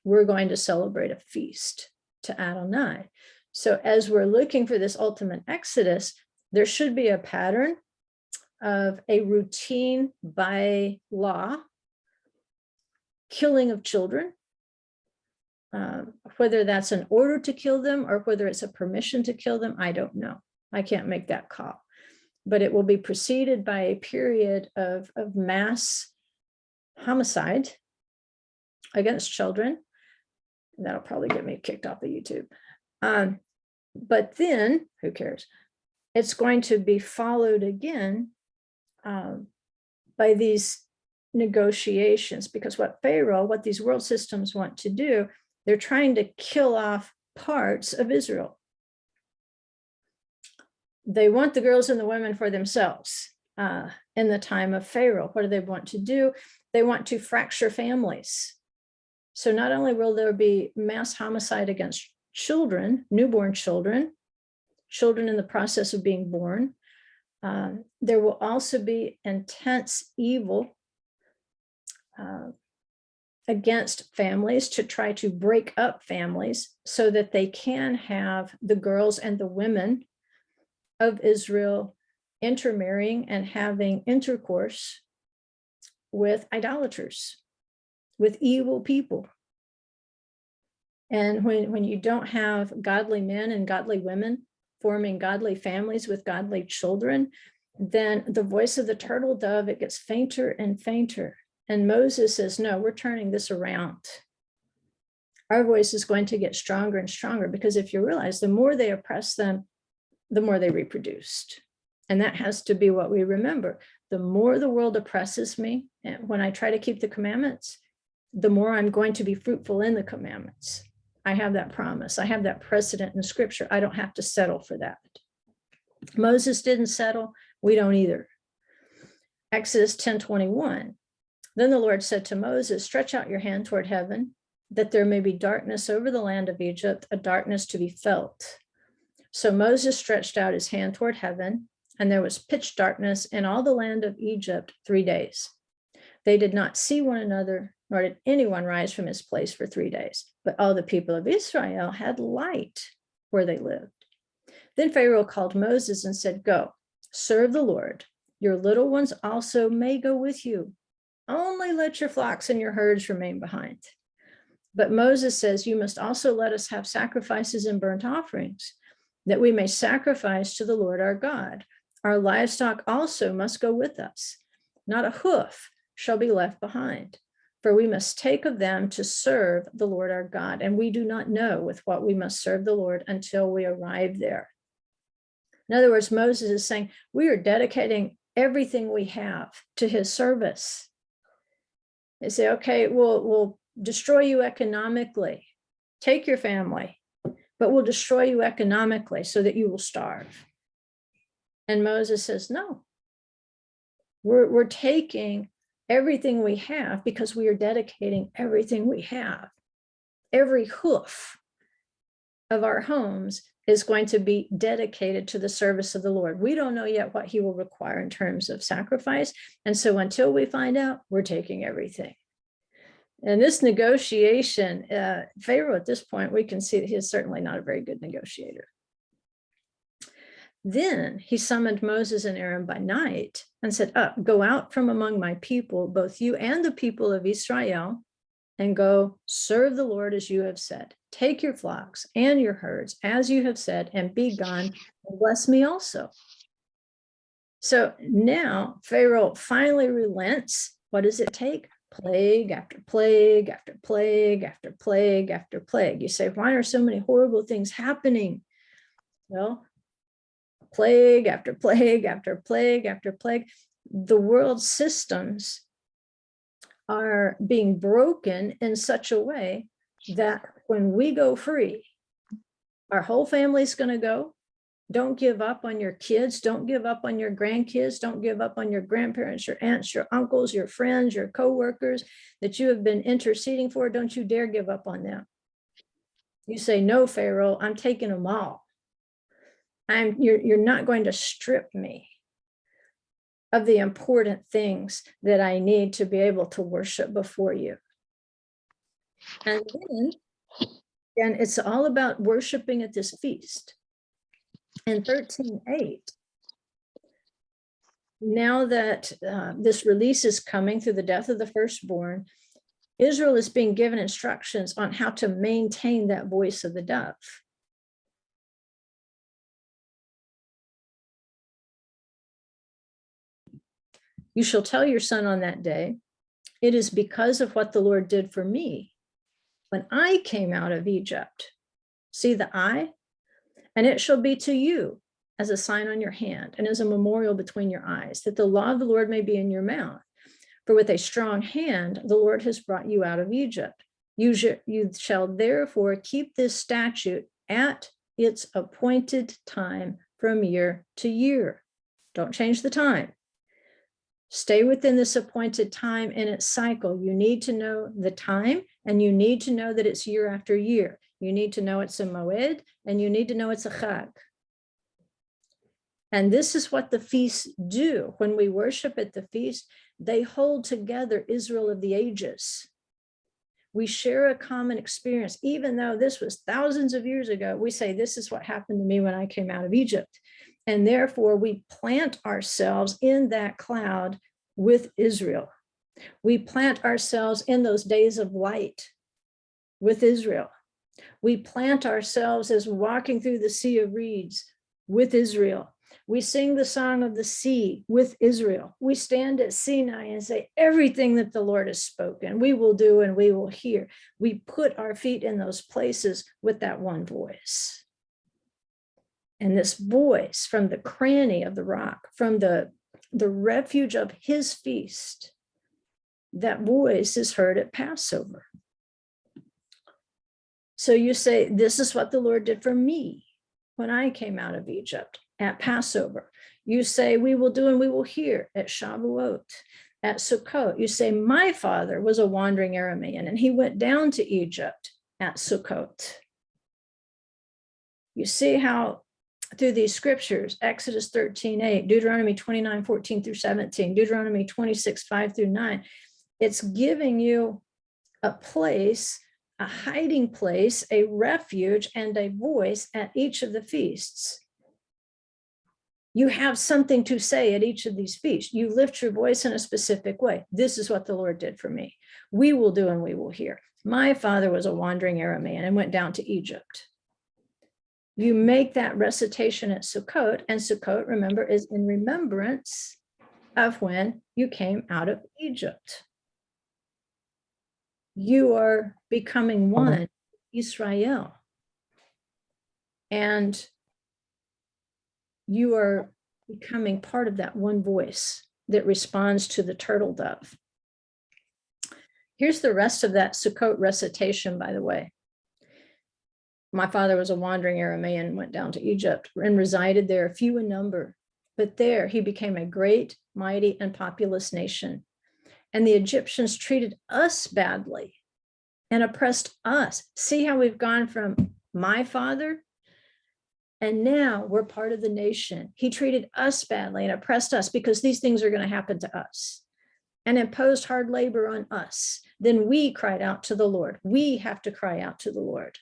We're going to celebrate a feast to Adonai. So as we're looking for this ultimate Exodus, there should be a pattern of a routine by law killing of children, whether that's an order to kill them or whether it's a permission to kill them, I don't know. I can't make that call. But it will be preceded by a period of mass homicide against children. That'll probably get me kicked off of YouTube. But then, who cares? It's going to be followed again by these negotiations, because what these world systems want to do, they're trying to kill off parts of Israel. They want the girls and the women for themselves in the time of Pharaoh. What do they want to do? They want to fracture families. So not only will there be mass homicide against children, newborn children, children in the process of being born, there will also be intense evil against families to try to break up families so that they can have the girls and the women of Israel intermarrying and having intercourse with idolaters, with evil people. And when you don't have godly men and godly women forming godly families with godly children, then the voice of the turtle dove, it gets fainter and fainter. And Moses says, no, we're turning this around. Our voice is going to get stronger and stronger, because if you realize, the more they oppress them, the more they reproduced. And that has to be what we remember. The more the world oppresses me, and when I try to keep the commandments, the more I'm going to be fruitful in the commandments. I have that promise. I have that precedent in scripture. I don't have to settle for that. Moses didn't settle. We don't either. Exodus 10:21. Then the Lord said to Moses, stretch out your hand toward heaven, that there may be darkness over the land of Egypt, a darkness to be felt. So Moses stretched out his hand toward heaven, and there was pitch darkness in all the land of Egypt 3 days. They did not see one another, nor did anyone rise from his place for 3 days. But all the people of Israel had light where they lived. Then Pharaoh called Moses and said, go, serve the Lord. Your little ones also may go with you. Only let your flocks and your herds remain behind. But Moses says, you must also let us have sacrifices and burnt offerings, that we may sacrifice to the Lord our God. Our livestock also must go with us. Not a hoof shall be left behind, for we must take of them to serve the Lord our God. And we do not know with what we must serve the Lord until we arrive there. In other words, Moses is saying, we are dedicating everything we have to his service. They say, okay, we'll destroy you economically. Take your family, but we'll destroy you economically so that you will starve. And Moses says, no, we're taking everything we have because we are dedicating everything we have. Every hoof of our homes is going to be dedicated to the service of the Lord. We don't know yet what he will require in terms of sacrifice. And so until we find out, we're taking everything. And this negotiation, Pharaoh at this point, we can see that he is certainly not a very good negotiator. Then he summoned Moses and Aaron by night and said, up, go out from among my people, both you and the people of Israel, and go serve the Lord as you have said. Take your flocks and your herds as you have said, and be gone, and bless me also. So now Pharaoh finally relents. What does it take? Plague after plague after plague after plague after plague. You say, why are so many horrible things happening? Well, plague after plague after plague after plague. The world systems are being broken in such a way that when we go free, our whole family's going to go. Don't give up on your kids. Don't give up on your grandkids. Don't give up on your grandparents, your aunts, your uncles, your friends, your coworkers that you have been interceding for. Don't you dare give up on them. You say, no, Pharaoh, I'm taking them all. You're not going to strip me of the important things that I need to be able to worship before you. And then it's all about worshiping at this feast. In 13:8, now that this release is coming through the death of the firstborn, Israel is being given instructions on how to maintain that voice of the dove. You shall tell your son on that day, it is because of what the Lord did for me when I came out of Egypt. See the eye? And it shall be to you as a sign on your hand and as a memorial between your eyes, that the law of the Lord may be in your mouth. For with a strong hand, the Lord has brought you out of Egypt. You shall therefore keep this statute at its appointed time from year to year. Don't change the time. Stay within this appointed time in its cycle. You need to know the time, and you need to know that it's year after year. You need to know it's a moed, and you need to know it's a chag. And this is what the feasts do. When we worship at the feast, they hold together Israel of the ages. We share a common experience. Even though this was thousands of years ago, we say, this is what happened to me when I came out of Egypt. And therefore, we plant ourselves in that cloud with Israel. We plant ourselves in those days of light with Israel. We plant ourselves as walking through the sea of reeds with Israel. We sing the song of the sea with Israel. We stand at Sinai and say, everything that the Lord has spoken, we will do and we will hear. We put our feet in those places with that one voice. And this voice from the cranny of the rock, from the refuge of his feast, that voice is heard at Passover. So you say, this is what the Lord did for me when I came out of Egypt at Passover. You say, we will do and we will hear at Shavuot, at Sukkot. You say, my father was a wandering Aramean and he went down to Egypt at Sukkot. You see how through these scriptures, Exodus 13:8, Deuteronomy 29:14 through 17, Deuteronomy 26:5 through 9, it's giving you a place, a hiding place, a refuge, and a voice at each of the feasts. You have something to say at each of these feasts. You lift your voice in a specific way. This is what the Lord did for me. We will do and we will hear. My father was a wandering Aramean and went down to Egypt. You make that recitation at Sukkot, and Sukkot, remember, is in remembrance of when you came out of Egypt. You are becoming one, Israel. And you are becoming part of that one voice that responds to the turtle dove. Here's the rest of that Sukkot recitation, by the way. My father was a wandering Aramean, went down to Egypt and resided there, few in number. But there he became a great, mighty, and populous nation. And the Egyptians treated us badly and oppressed us. See how we've gone from my father, and now we're part of the nation. He treated us badly and oppressed us because these things are going to happen to us and imposed hard labor on us. Then we cried out to the Lord. We have to cry out to the Lord.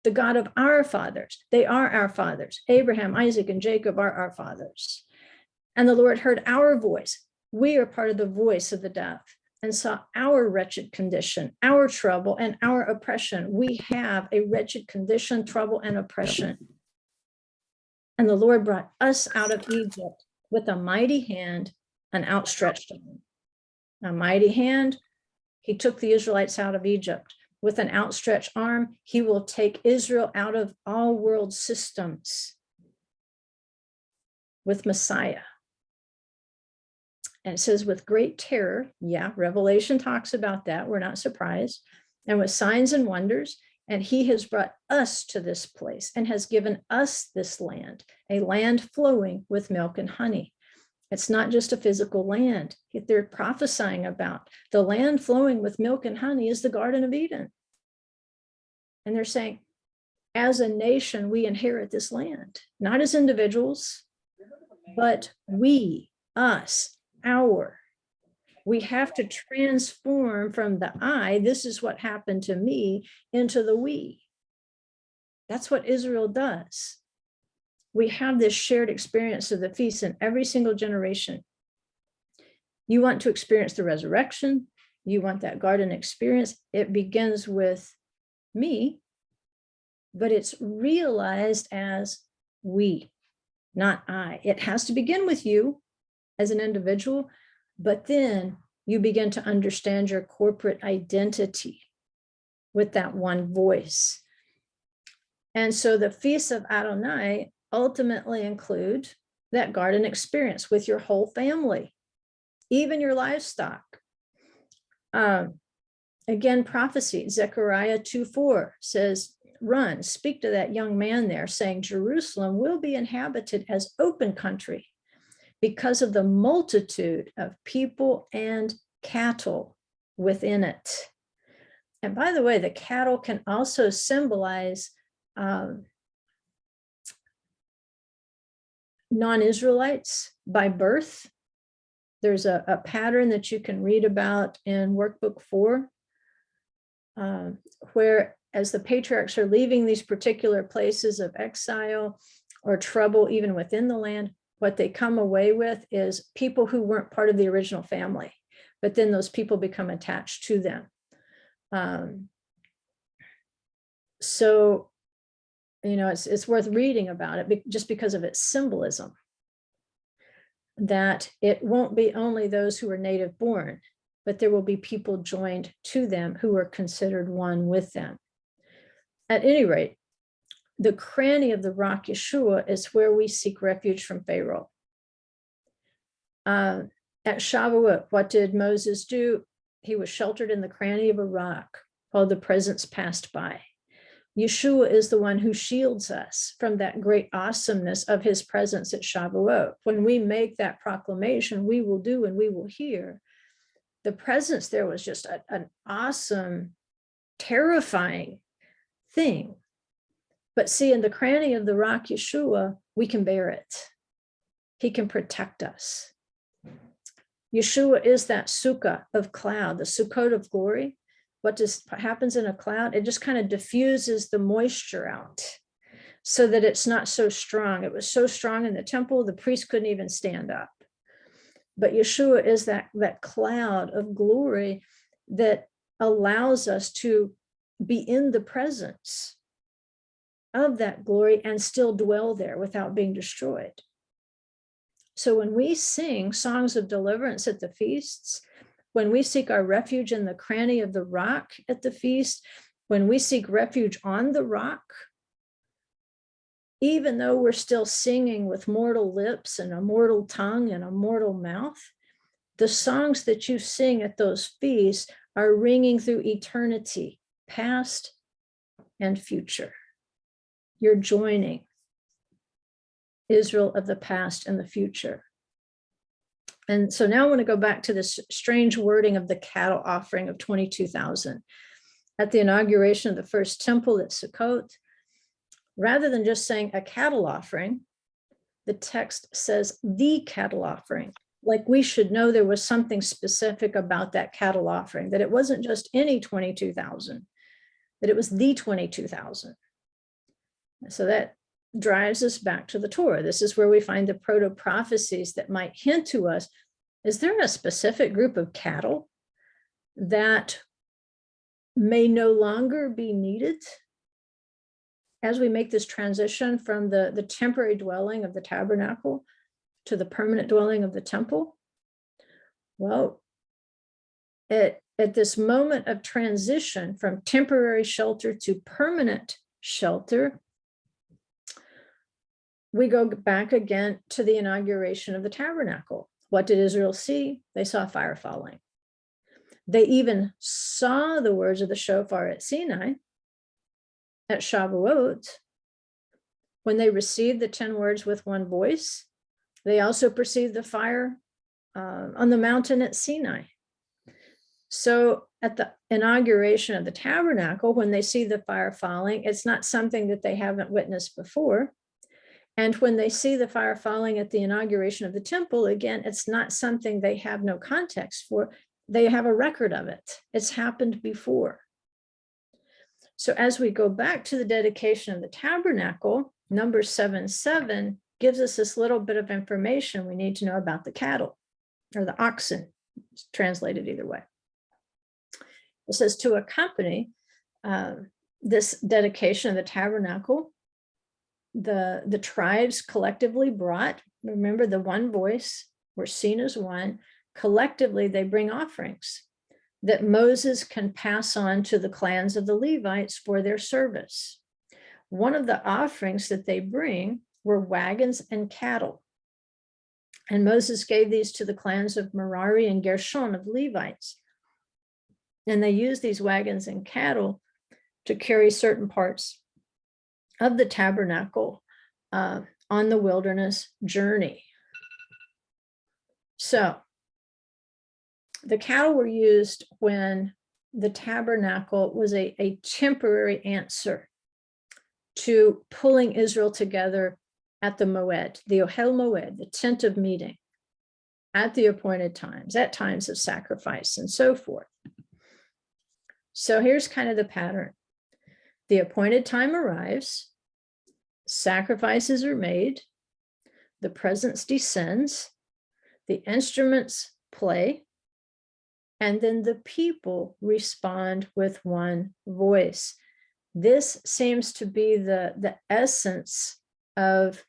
The God of our fathers, they are our fathers. Abraham, Isaac, and Jacob are our fathers. And the Lord heard our voice. We are part of the voice of the dove and saw our wretched condition, our trouble, and our oppression. We have a wretched condition, trouble, and oppression. And the Lord brought us out of Egypt with a mighty hand, an outstretched arm. A mighty hand, he took the Israelites out of Egypt. With an outstretched arm, he will take Israel out of all world systems with Messiah. And it says with great terror, yeah, Revelation talks about that, we're not surprised, and with signs and wonders, and he has brought us to this place and has given us this land, a land flowing with milk and honey. It's not just a physical land. They're prophesying about the land flowing with milk and honey is the Garden of Eden. And they're saying, as a nation, we inherit this land, not as individuals, but we, us, our. We have to transform from the I, this is what happened to me, into the we. That's what Israel does. We have this shared experience of the feast in every single generation. You want to experience the resurrection. You want that garden experience. It begins with me, but it's realized as we, not I. It has to begin with you as an individual, but then you begin to understand your corporate identity with that one voice. And so the feasts of Adonai ultimately include that garden experience with your whole family, even your livestock. Again, prophecy, Zechariah 2:4 says, run, speak to that young man there, saying, Jerusalem will be inhabited as open country because of the multitude of people and cattle within it. And by the way, the cattle can also symbolize non-Israelites by birth. There's a pattern that you can read about in workbook 4. where as the patriarchs are leaving these particular places of exile or trouble even within the land, what they come away with is people who weren't part of the original family, but then those people become attached to them. So, it's worth reading about it just because of its symbolism, that it won't be only those who are native born, but there will be people joined to them who are considered one with them. At any rate, the cranny of the rock Yeshua is where we seek refuge from Pharaoh. At Shavuot, what did Moses do? He was sheltered in the cranny of a rock while the presence passed by. Yeshua is the one who shields us from that great awesomeness of his presence at Shavuot. When we make that proclamation, we will do and we will hear. The presence there was just an awesome, terrifying thing. But see, in the cranny of the rock Yeshua, we can bear it. He can protect us. Yeshua is that sukkah of cloud, the Sukkot of glory. What happens in a cloud? It just kind of diffuses the moisture out so that it's not so strong. It was so strong in the temple, the priest couldn't even stand up. But Yeshua is that cloud of glory that allows us to be in the presence of that glory and still dwell there without being destroyed. So when we sing songs of deliverance at the feasts, when we seek our refuge in the cranny of the rock at the feast, when we seek refuge on the rock, even though we're still singing with mortal lips and a mortal tongue and a mortal mouth, the songs that you sing at those feasts are ringing through eternity, past and future. You're joining Israel of the past and the future. And so now I want to go back to this strange wording of the cattle offering of 22,000. At the inauguration of the first temple at Sukkot, rather than just saying a cattle offering, the text says the cattle offering. Like we should know there was something specific about that cattle offering, that it wasn't just any 22,000, that it was the 22,000. So that drives us back to the Torah. This is where we find the proto-prophecies that might hint to us, is there a specific group of cattle that may no longer be needed as we make this transition from the temporary dwelling of the tabernacle to the permanent dwelling of the temple? Well, at this moment of transition from temporary shelter to permanent shelter, we go back again to the inauguration of the tabernacle. What did Israel see? They saw fire falling. They even saw the words of the shofar at Sinai, at Shavuot. When they received the 10 words with one voice, they also perceived the fire on the mountain at Sinai. So at the inauguration of the tabernacle, when they see the fire falling, it's not something that they haven't witnessed before. And when they see the fire falling at the inauguration of the temple, again, it's not something they have no context for. They have a record of it. It's happened before. So as we go back to the dedication of the tabernacle, number 7:7 gives us this little bit of information we need to know about the cattle, or the oxen, it's translated either way. It says to accompany this dedication of the tabernacle, the tribes collectively brought, remember the one voice, we're seen as one, collectively they bring offerings that Moses can pass on to the clans of the Levites for their service. One of the offerings that they bring were wagons and cattle. And Moses gave these to the clans of Merari and Gershon of Levites. And they used these wagons and cattle to carry certain parts of the tabernacle on the wilderness journey. So the cattle were used when the tabernacle was a temporary answer to pulling Israel together at the Moed, the Ohel Moed, the tent of meeting, at the appointed times, at times of sacrifice and so forth. So here's kind of the pattern. The appointed time arrives, sacrifices are made, the presence descends, the instruments play, and then the people respond with one voice. This seems to be the essence of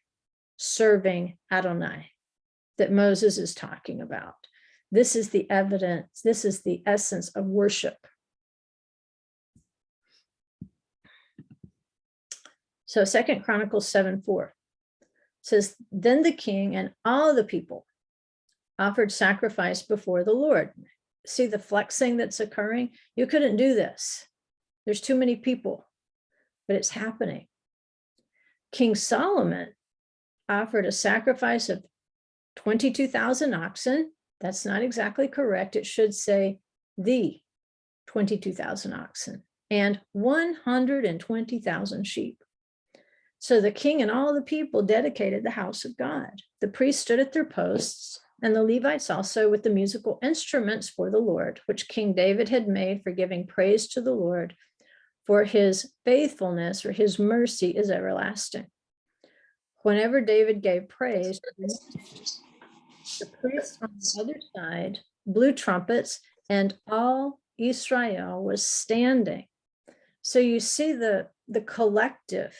serving Adonai that Moses is talking about. This is the evidence, this is the essence of worship. So 2 Chronicles 7:4 says, then the king and all the people offered sacrifice before the Lord. See the flexing that's occurring? You couldn't do this. There's too many people, but it's happening. King Solomon offered a sacrifice of 22,000 oxen. That's not exactly correct. It should say the 22,000 oxen and 120,000 sheep. So the king and all the people dedicated the house of God. The priests stood at their posts, and the Levites also with the musical instruments for the Lord, which King David had made for giving praise to the Lord, for his faithfulness or his mercy is everlasting. Whenever David gave praise, the priests on the other side blew trumpets, and all Israel was standing. So you see the collective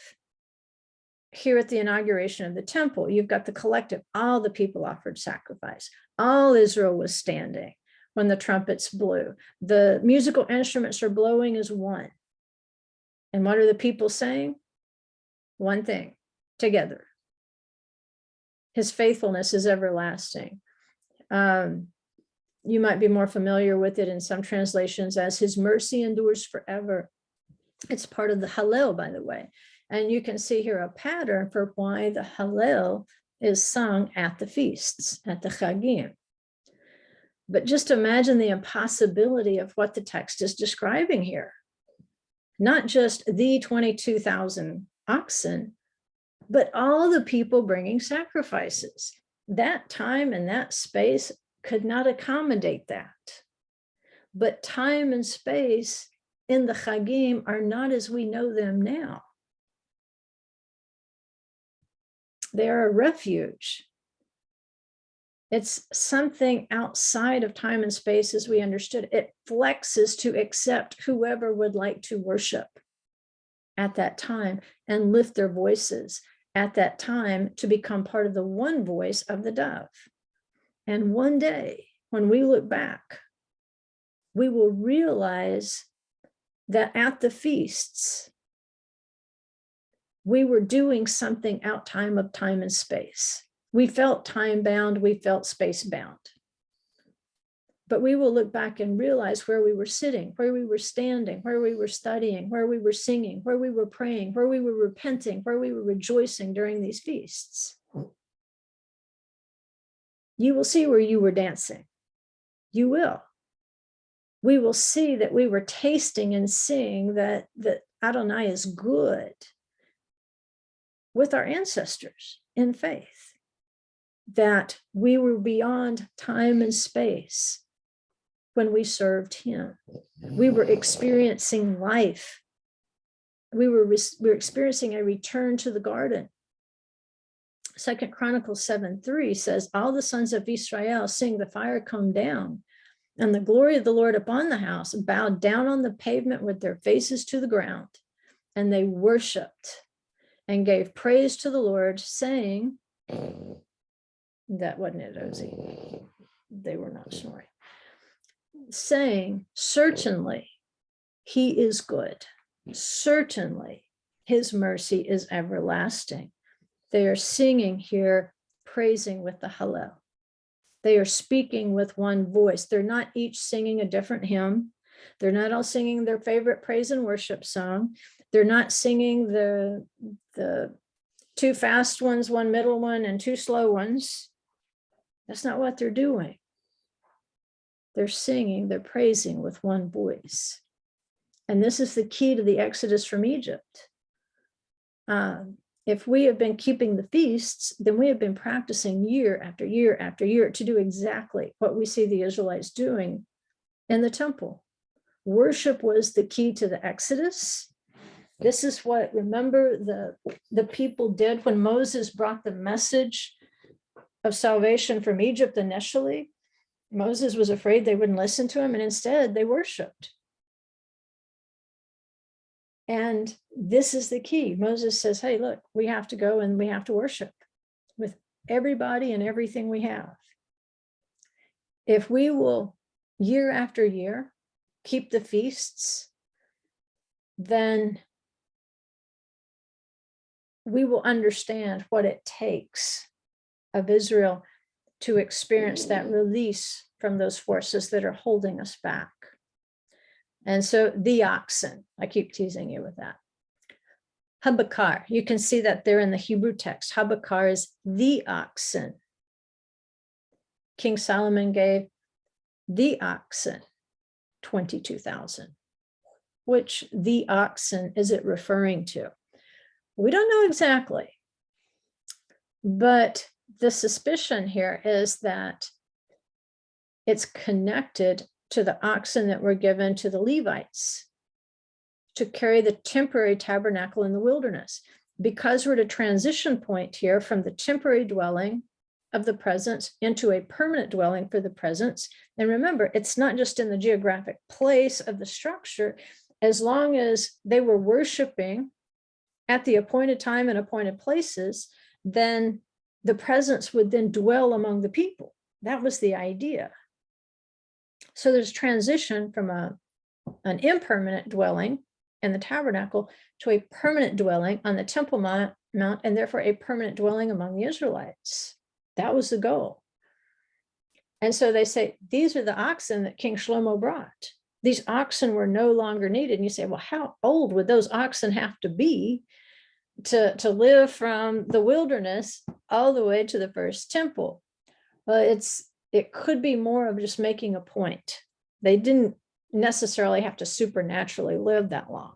here at the inauguration of the temple. You've got the collective, all the people offered sacrifice. All Israel was standing when the trumpets blew. The musical instruments are blowing as one. And what are the people saying? One thing, together. His faithfulness is everlasting. You might be more familiar with it in some translations as his mercy endures forever. It's part of the Hallel, by the way. And you can see here a pattern for why the Hallel is sung at the feasts, at the Chagim. But just imagine the impossibility of what the text is describing here. Not just the 22,000 oxen, but all the people bringing sacrifices. That time and that space could not accommodate that. But time and space in the Chagim are not as we know them now. They are a refuge. It's something outside of time and space as we understood. It flexes to accept whoever would like to worship at that time and lift their voices at that time to become part of the one voice of the dove. And one day, when we look back, we will realize that at the feasts, we were doing something outside of time and space. We felt time bound, we felt space bound. But we will look back and realize where we were sitting, where we were standing, where we were studying, where we were singing, where we were praying, where we were repenting, where we were rejoicing during these feasts. You will see where you were dancing. You will. We will see that we were tasting and seeing that Adonai is good with our ancestors in faith, that we were beyond time and space when we served him. We were experiencing life. We were experiencing a return to the garden. 2 Chronicles 7:3 says, all the sons of Israel sing, the fire come down, and the glory of the Lord upon the house, bowed down on the pavement with their faces to the ground. And they worshiped and gave praise to the Lord, saying, that wasn't it, Ozzy. They were not snoring. Saying, certainly he is good. Certainly his mercy is everlasting. They are singing here, praising with the Hallel. They are speaking with one voice. They're not each singing a different hymn. They're not all singing their favorite praise and worship song. They're not singing the two fast ones, one middle one, and two slow ones. That's not what they're doing. They're singing, they're praising with one voice. And this is the key to the Exodus from Egypt. If we have been keeping the feasts, then we have been practicing year after year after year to do exactly what we see the Israelites doing in the temple. Worship was the key to the Exodus. This is what, remember, the people did when Moses brought the message of salvation from Egypt initially. Moses was afraid they wouldn't listen to him, and instead they worshiped. And this is the key. Moses says, hey, look, we have to go and we have to worship with everybody and everything we have. If we will, year after year, keep the feasts, then we will understand what it takes of Israel to experience that release from those forces that are holding us back. And so the oxen, I keep teasing you with that. Habakar, you can see that there in the Hebrew text. Habakar is the oxen. King Solomon gave the oxen 22,000. Which the oxen is it referring to? We don't know exactly. But the suspicion here is that it's connected to the oxen that were given to the Levites to carry the temporary tabernacle in the wilderness. Because we're at a transition point here from the temporary dwelling of the presence into a permanent dwelling for the presence. And remember, it's not just in the geographic place of the structure. As long as they were worshiping at the appointed time and appointed places, then the presence would then dwell among the people. That was the idea. So there's transition from an impermanent dwelling in the tabernacle to a permanent dwelling on the Temple Mount, and therefore a permanent dwelling among the Israelites. That was the goal. And so they say, these are the oxen that King Shlomo brought. These oxen were no longer needed. And you say, well, how old would those oxen have to be to live from the wilderness all the way to the first temple? Well, it could be more of just making a point. They didn't necessarily have to supernaturally live that long.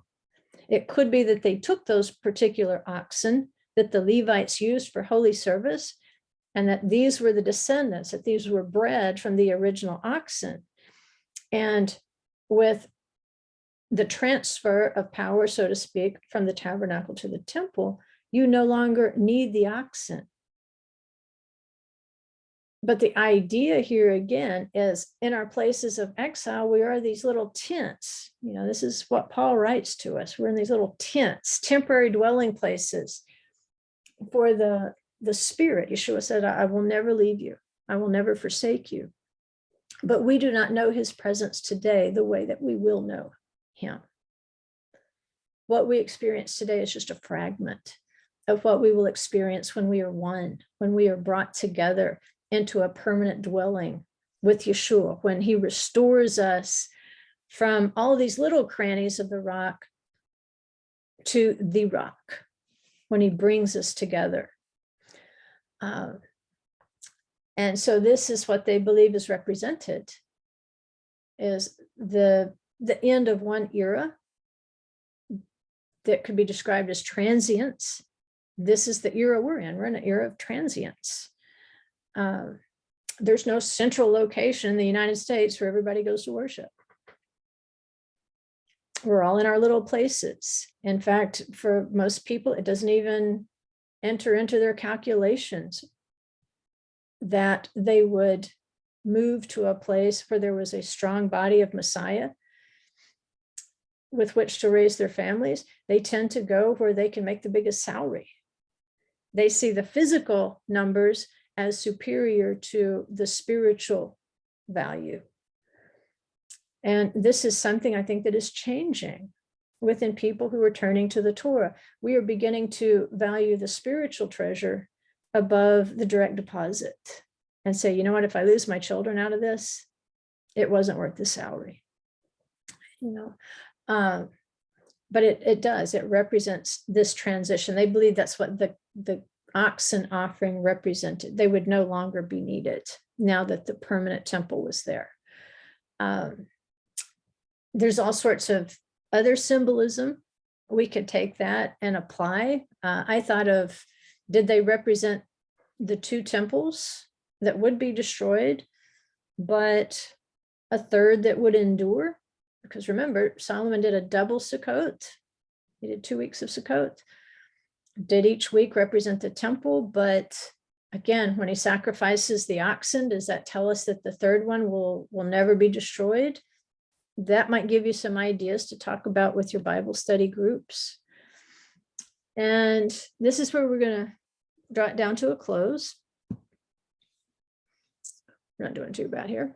It could be that they took those particular oxen that the Levites used for holy service, and that these were the descendants, that these were bred from the original oxen. And with the transfer of power, so to speak, from the tabernacle to the temple, you no longer need the oxen. But the idea here again is, in our places of exile, we are these little tents. You know, this is what Paul writes to us. We're in these little tents, temporary dwelling places for the Spirit. Yeshua said, I will never leave you. I will never forsake you. But we do not know his presence today the way that we will know him. What we experience today is just a fragment of what we will experience when we are one, when we are brought together into a permanent dwelling with Yeshua, when he restores us from all these little crannies of the rock to the rock, when he brings us together. And so this is what they believe is represented, is the end of one era that could be described as transience. This is the era we're in. We're in an era of transience. There's no central location in the United States where everybody goes to worship. We're all in our little places. In fact, for most people, it doesn't even enter into their calculations that they would move to a place where there was a strong body of Messiah with which to raise their families. They tend to go where they can make the biggest salary. They see the physical numbers as superior to the spiritual value. And this is something I think that is changing within people who are turning to the Torah. We are beginning to value the spiritual treasure above the direct deposit and say, you know what, if I lose my children out of this, it wasn't worth the salary. You know, but it does. It represents this transition. They believe that's what the oxen offering represented. They would no longer be needed now that the permanent temple was there. There's all sorts of other symbolism. We could take that and apply. I thought of, did they represent the two temples that would be destroyed, but a third that would endure? because remember, Solomon did a double Sukkot. He did 2 weeks of Sukkot. Did each week represent the temple? But again, when he sacrifices the oxen, does that tell us that the third one will never be destroyed? That might give you some ideas to talk about with your Bible study groups. And this is where we're going to draw it down to a close. We're not doing too bad here.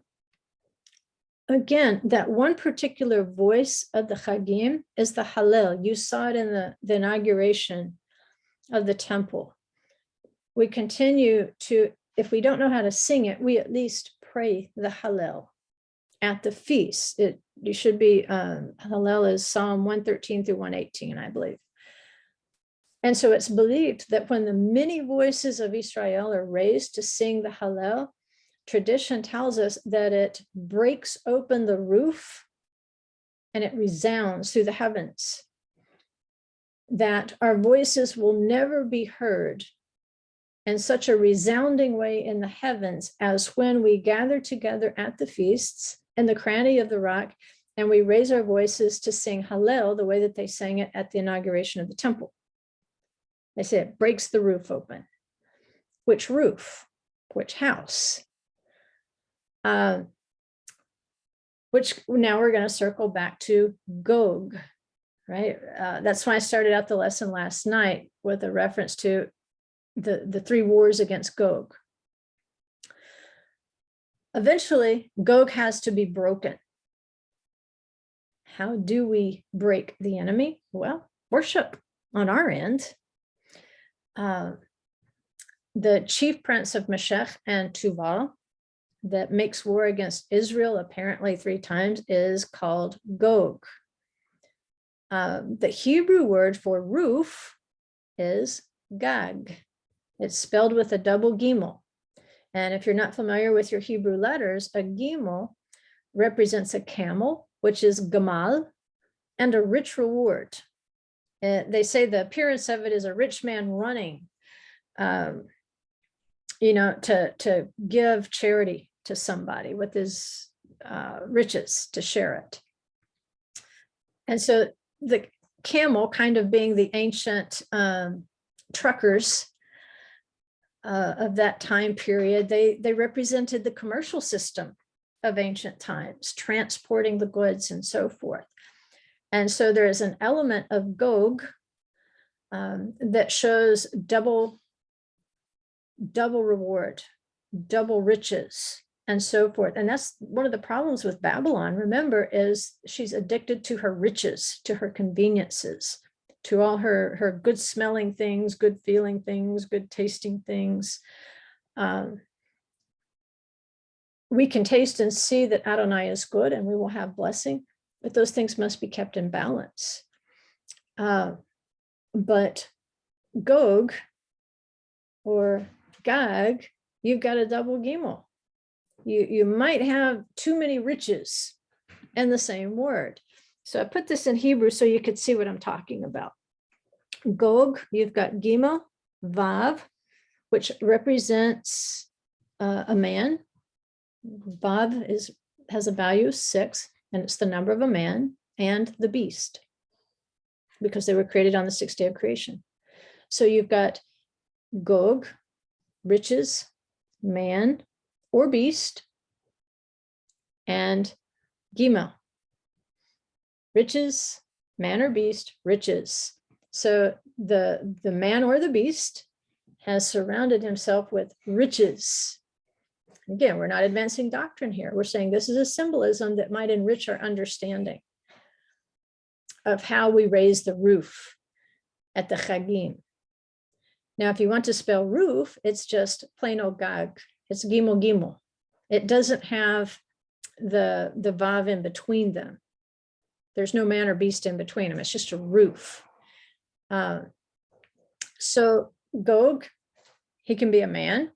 Again, that one particular voice of the Chagim is the Hallel. You saw it in the inauguration of the temple. We continue to, if we don't know how to sing it, we at least pray the Hallel at the feast. You should be, Hallel is Psalm 113 through 118, I believe. And so it's believed that when the many voices of Israel are raised to sing the Hallel, tradition tells us that it breaks open the roof and it resounds through the heavens, that our voices will never be heard in such a resounding way in the heavens as when we gather together at the feasts in the cranny of the rock and we raise our voices to sing Hallel the way that they sang it at the inauguration of the temple. They say it breaks the roof open. Which roof? Which house? Which now we're going to circle back to Gog, right? That's why I started out the lesson last night with a reference to the 3 wars against Gog. Eventually, Gog has to be broken. How do we break the enemy? Well, worship on our end. The chief prince of Meshech and Tubal that makes war against Israel apparently 3 times is called Gog. The Hebrew word for roof is Gag. It's spelled with a double gimel. And if you're not familiar with your Hebrew letters, a gimel represents a camel, which is gamal, and a rich reward. They say the appearance of it is a rich man running, to give charity to somebody with his riches to share it. And so the camel, kind of being the ancient truckers of that time period, they represented the commercial system of ancient times, transporting the goods and so forth. And so there is an element of Gog that shows double reward, double riches, and so forth. And that's one of the problems with Babylon, remember, is she's addicted to her riches, to her conveniences, to all her good smelling things, good feeling things, good tasting things. We can taste and see that Adonai is good and we will have blessing, but those things must be kept in balance. But Gog or Gag, you've got a double gimel. You might have too many riches in the same word. So I put this in Hebrew so you could see what I'm talking about. Gog, you've got Gimel, Vav, which represents a man. Vav has a value of 6, and it's the number of a man, and the beast, because they were created on the 6th day of creation. So you've got Gog, riches, man or beast, and Gimel, riches, man or beast, riches. So the man or the beast has surrounded himself with riches. Again, we're not advancing doctrine here. We're saying this is a symbolism that might enrich our understanding of how we raise the roof at the Chagim. Now, if you want to spell roof, it's just plain old Gag. It's Gimel Gimel. It doesn't have the Vav in between them. There's no man or beast in between them. It's just a roof. So Gog, he can be a man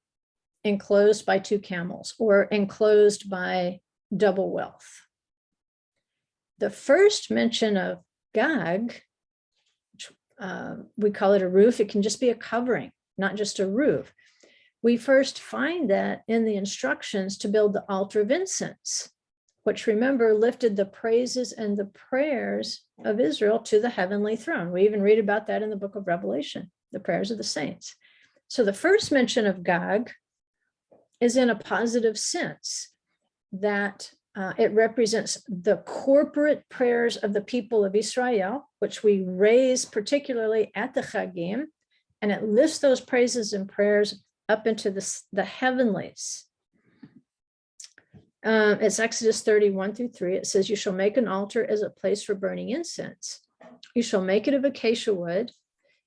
enclosed by 2 camels or enclosed by double wealth. The first mention of Gag, which, we call it a roof. It can just be a covering, not just a roof. We first find that in the instructions to build the altar of incense, which remember lifted the praises and the prayers of Israel to the heavenly throne. We even read about that in the book of Revelation, the prayers of the saints. So the first mention of Gog is in a positive sense, that it represents the corporate prayers of the people of Israel, which we raise particularly at the Chagim, and it lifts those praises and prayers up into the heavenlies. It's Exodus 30:1-3. It says, you shall make an altar as a place for burning incense. You shall make it of acacia wood.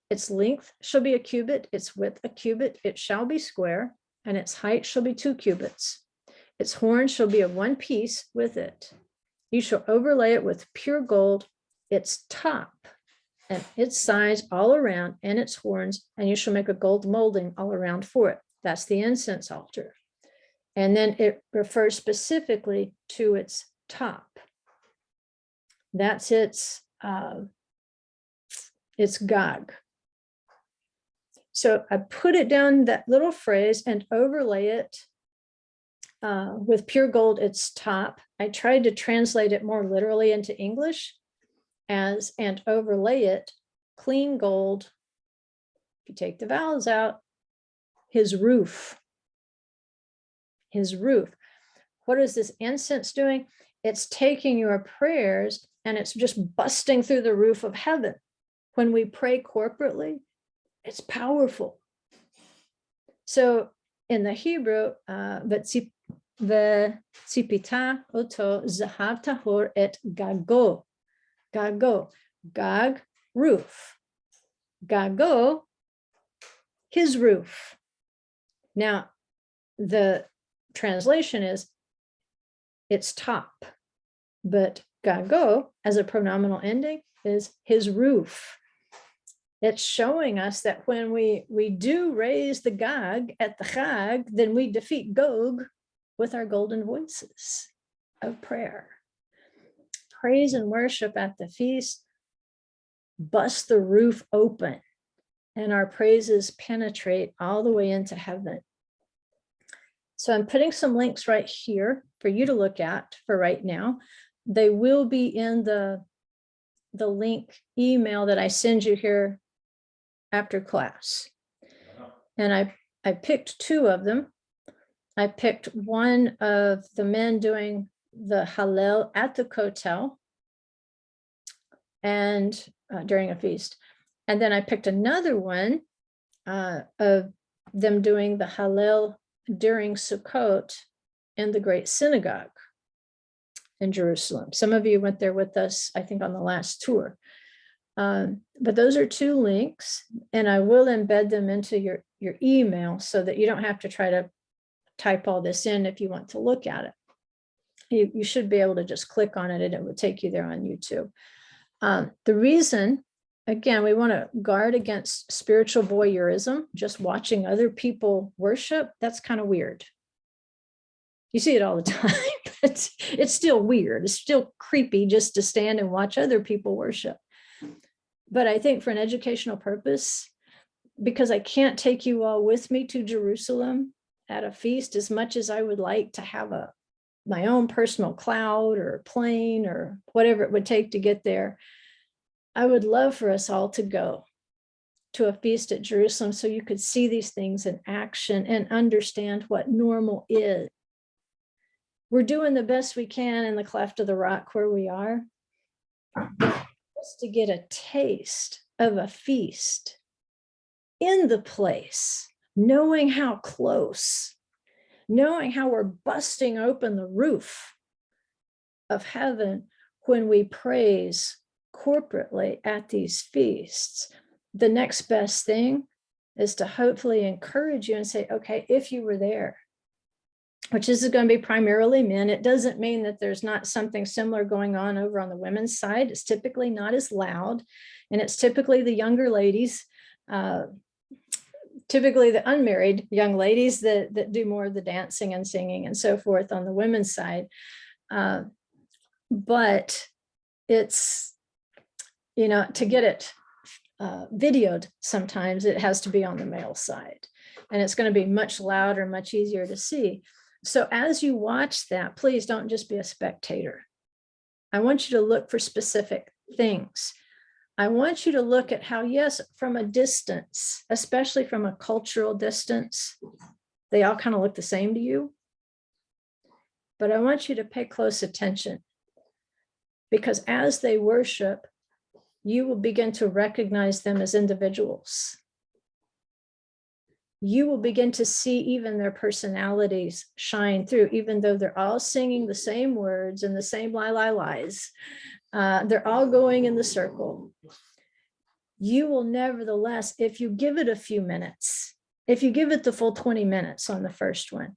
Its length shall be a cubit, its width a cubit. It shall be square, and its height shall be 2 cubits. Its horn shall be of one piece with it. You shall overlay it with pure gold, its top and its sides all around, and its horns, and you shall make a gold molding all around for it. That's the incense altar. And then it refers specifically to its top. That's its Gog. So I put it down, that little phrase, and overlay it with pure gold, its top. I tried to translate it more literally into English as, and overlay it, clean gold. If you take the vowels out, his roof. His roof. What is this incense doing? It's taking your prayers and it's just busting through the roof of heaven. When we pray corporately, it's powerful. So in the Hebrew, V'tzipita oto zahav tahor et gago. Gago. Gog, roof. Gago, his roof. Now, the translation is its top, but gago as a pronominal ending is his roof. It's showing us that when we do raise the Gog at the Chag, then we defeat Gog with our golden voices of prayer. Praise and worship at the feast bust the roof open, and our praises penetrate all the way into heaven. So I'm putting some links right here for you to look at for right now. They will be in the link email that I send you here after class. And I picked 2 of them. I picked one of the men doing the Hallel at the Kotel and during a feast. And then I picked another one of them doing the Hallel during Sukkot in the Great Synagogue in Jerusalem. Some of you went there with us, I think, on the last tour. But those are 2 links, and I will embed them into your email so that you don't have to try to type all this in if you want to look at it. You should be able to just click on it and it will take you there on YouTube. The reason, again, we want to guard against spiritual voyeurism, just watching other people worship. That's kind of weird. You see it all the time, but it's still weird. It's still creepy just to stand and watch other people worship. But I think for an educational purpose, because I can't take you all with me to Jerusalem at a feast as much as I would like to have my own personal cloud or plane or whatever it would take to get there, I would love for us all to go to a feast at Jerusalem so you could see these things in action and understand what normal is. We're doing the best we can in the cleft of the rock where we are, just to get a taste of a feast in the place, knowing how close, knowing how we're busting open the roof of heaven when we praise corporately at these feasts. The next best thing is to hopefully encourage you and say, okay, if you were there, which is going to be primarily men, it doesn't mean that there's not something similar going on over on the women's side. It's typically not as loud, and it's typically the younger ladies, typically the unmarried young ladies that do more of the dancing and singing and so forth on the women's side. But it's, to get it videoed, sometimes it has to be on the male side, and it's going to be much louder, much easier to see. So as you watch that, please don't just be a spectator. I want you to look for specific things. I want you to look at how, yes, from a distance, especially from a cultural distance, they all kind of look the same to you. But I want you to pay close attention, because as they worship, you will begin to recognize them as individuals. You will begin to see even their personalities shine through, even though they're all singing the same words and the same lies. They're all going in the circle. You will nevertheless, if you give it a few minutes, if you give it the full 20 minutes on the first one,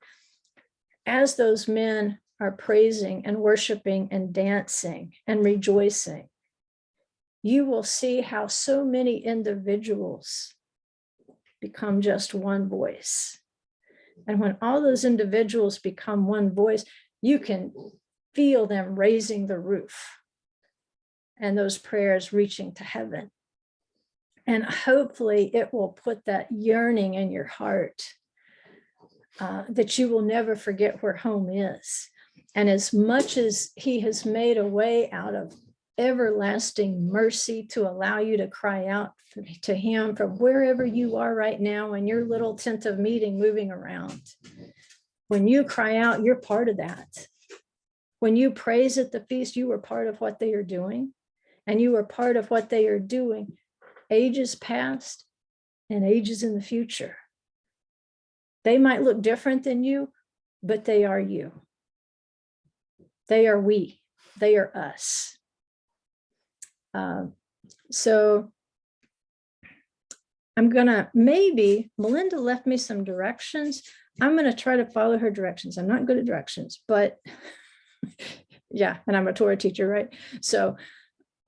as those men are praising and worshiping and dancing and rejoicing, you will see how so many individuals become just one voice. And when all those individuals become one voice, you can feel them raising the roof and those prayers reaching to heaven. And hopefully it will put that yearning in your heart that you will never forget where home is. And as much as he has made a way out of everlasting mercy to allow you to cry out to him from wherever you are right now in your little tent of meeting moving around. When you cry out, you're part of that. When you praise at the feast, you were part of what they are doing, and you are part of what they are doing ages past and ages in the future. They might look different than you, but they are you. They are we. They are us. So I'm gonna, maybe Melinda left me some directions. I'm gonna try to follow her directions. I'm not good at directions, but yeah, and I'm a Torah teacher, right? So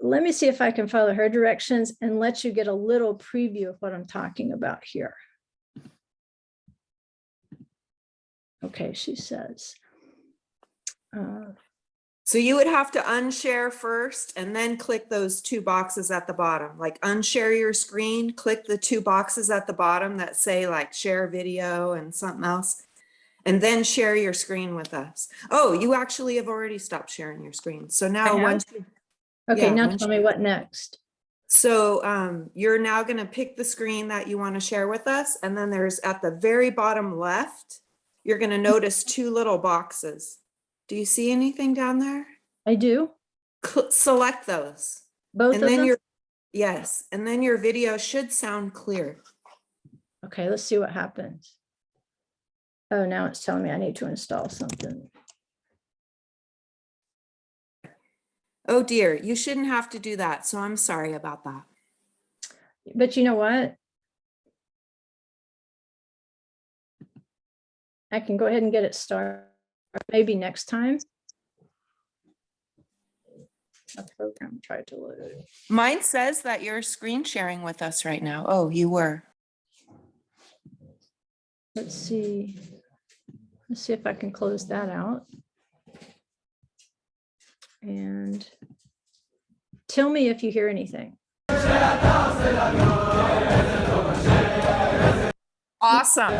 let me see if I can follow her directions and let you get a little preview of what I'm talking about here. Okay, she says.
So you would have to unshare first and then click those two boxes at the bottom, like unshare your screen, click the two boxes at the bottom that say like share video and something else, and then share your screen with us. Oh, you actually have already stopped sharing your screen. So now once you,
okay,
yeah,
now tell me what next.
So you're now going to pick the screen that you want to share with us. And then there's at the very bottom left, you're going to notice two little boxes. Do you see anything down there?
I do.
Select those.
Both
and
of
then
them?
Yes. And then your video should sound clear.
Okay, let's see what happens. Oh, now it's telling me I need to install something.
Oh dear, you shouldn't have to do that. So I'm sorry about that.
But you know what? I can go ahead and get it started. Maybe next time. A program tried to load.
Mine says that you're screen sharing with us right now. Oh, you were.
Let's see. Let's see if I can close that out. And tell me if you hear anything.
Awesome.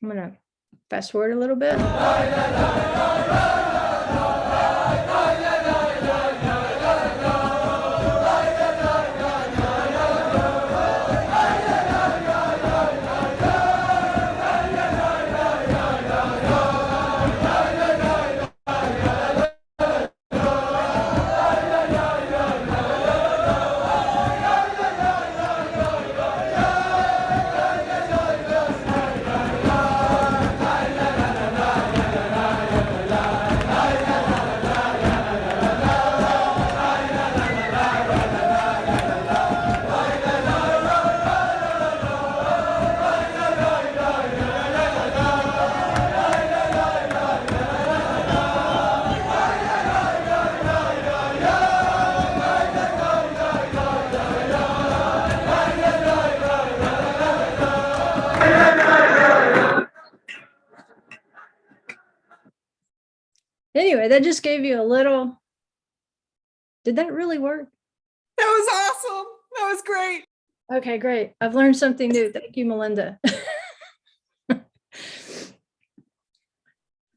I'm going to fast forward a little bit. Okay, that just gave you a little. Did that really work?
That was awesome. That was great.
Okay, great. I've learned something new. Thank you, Melinda.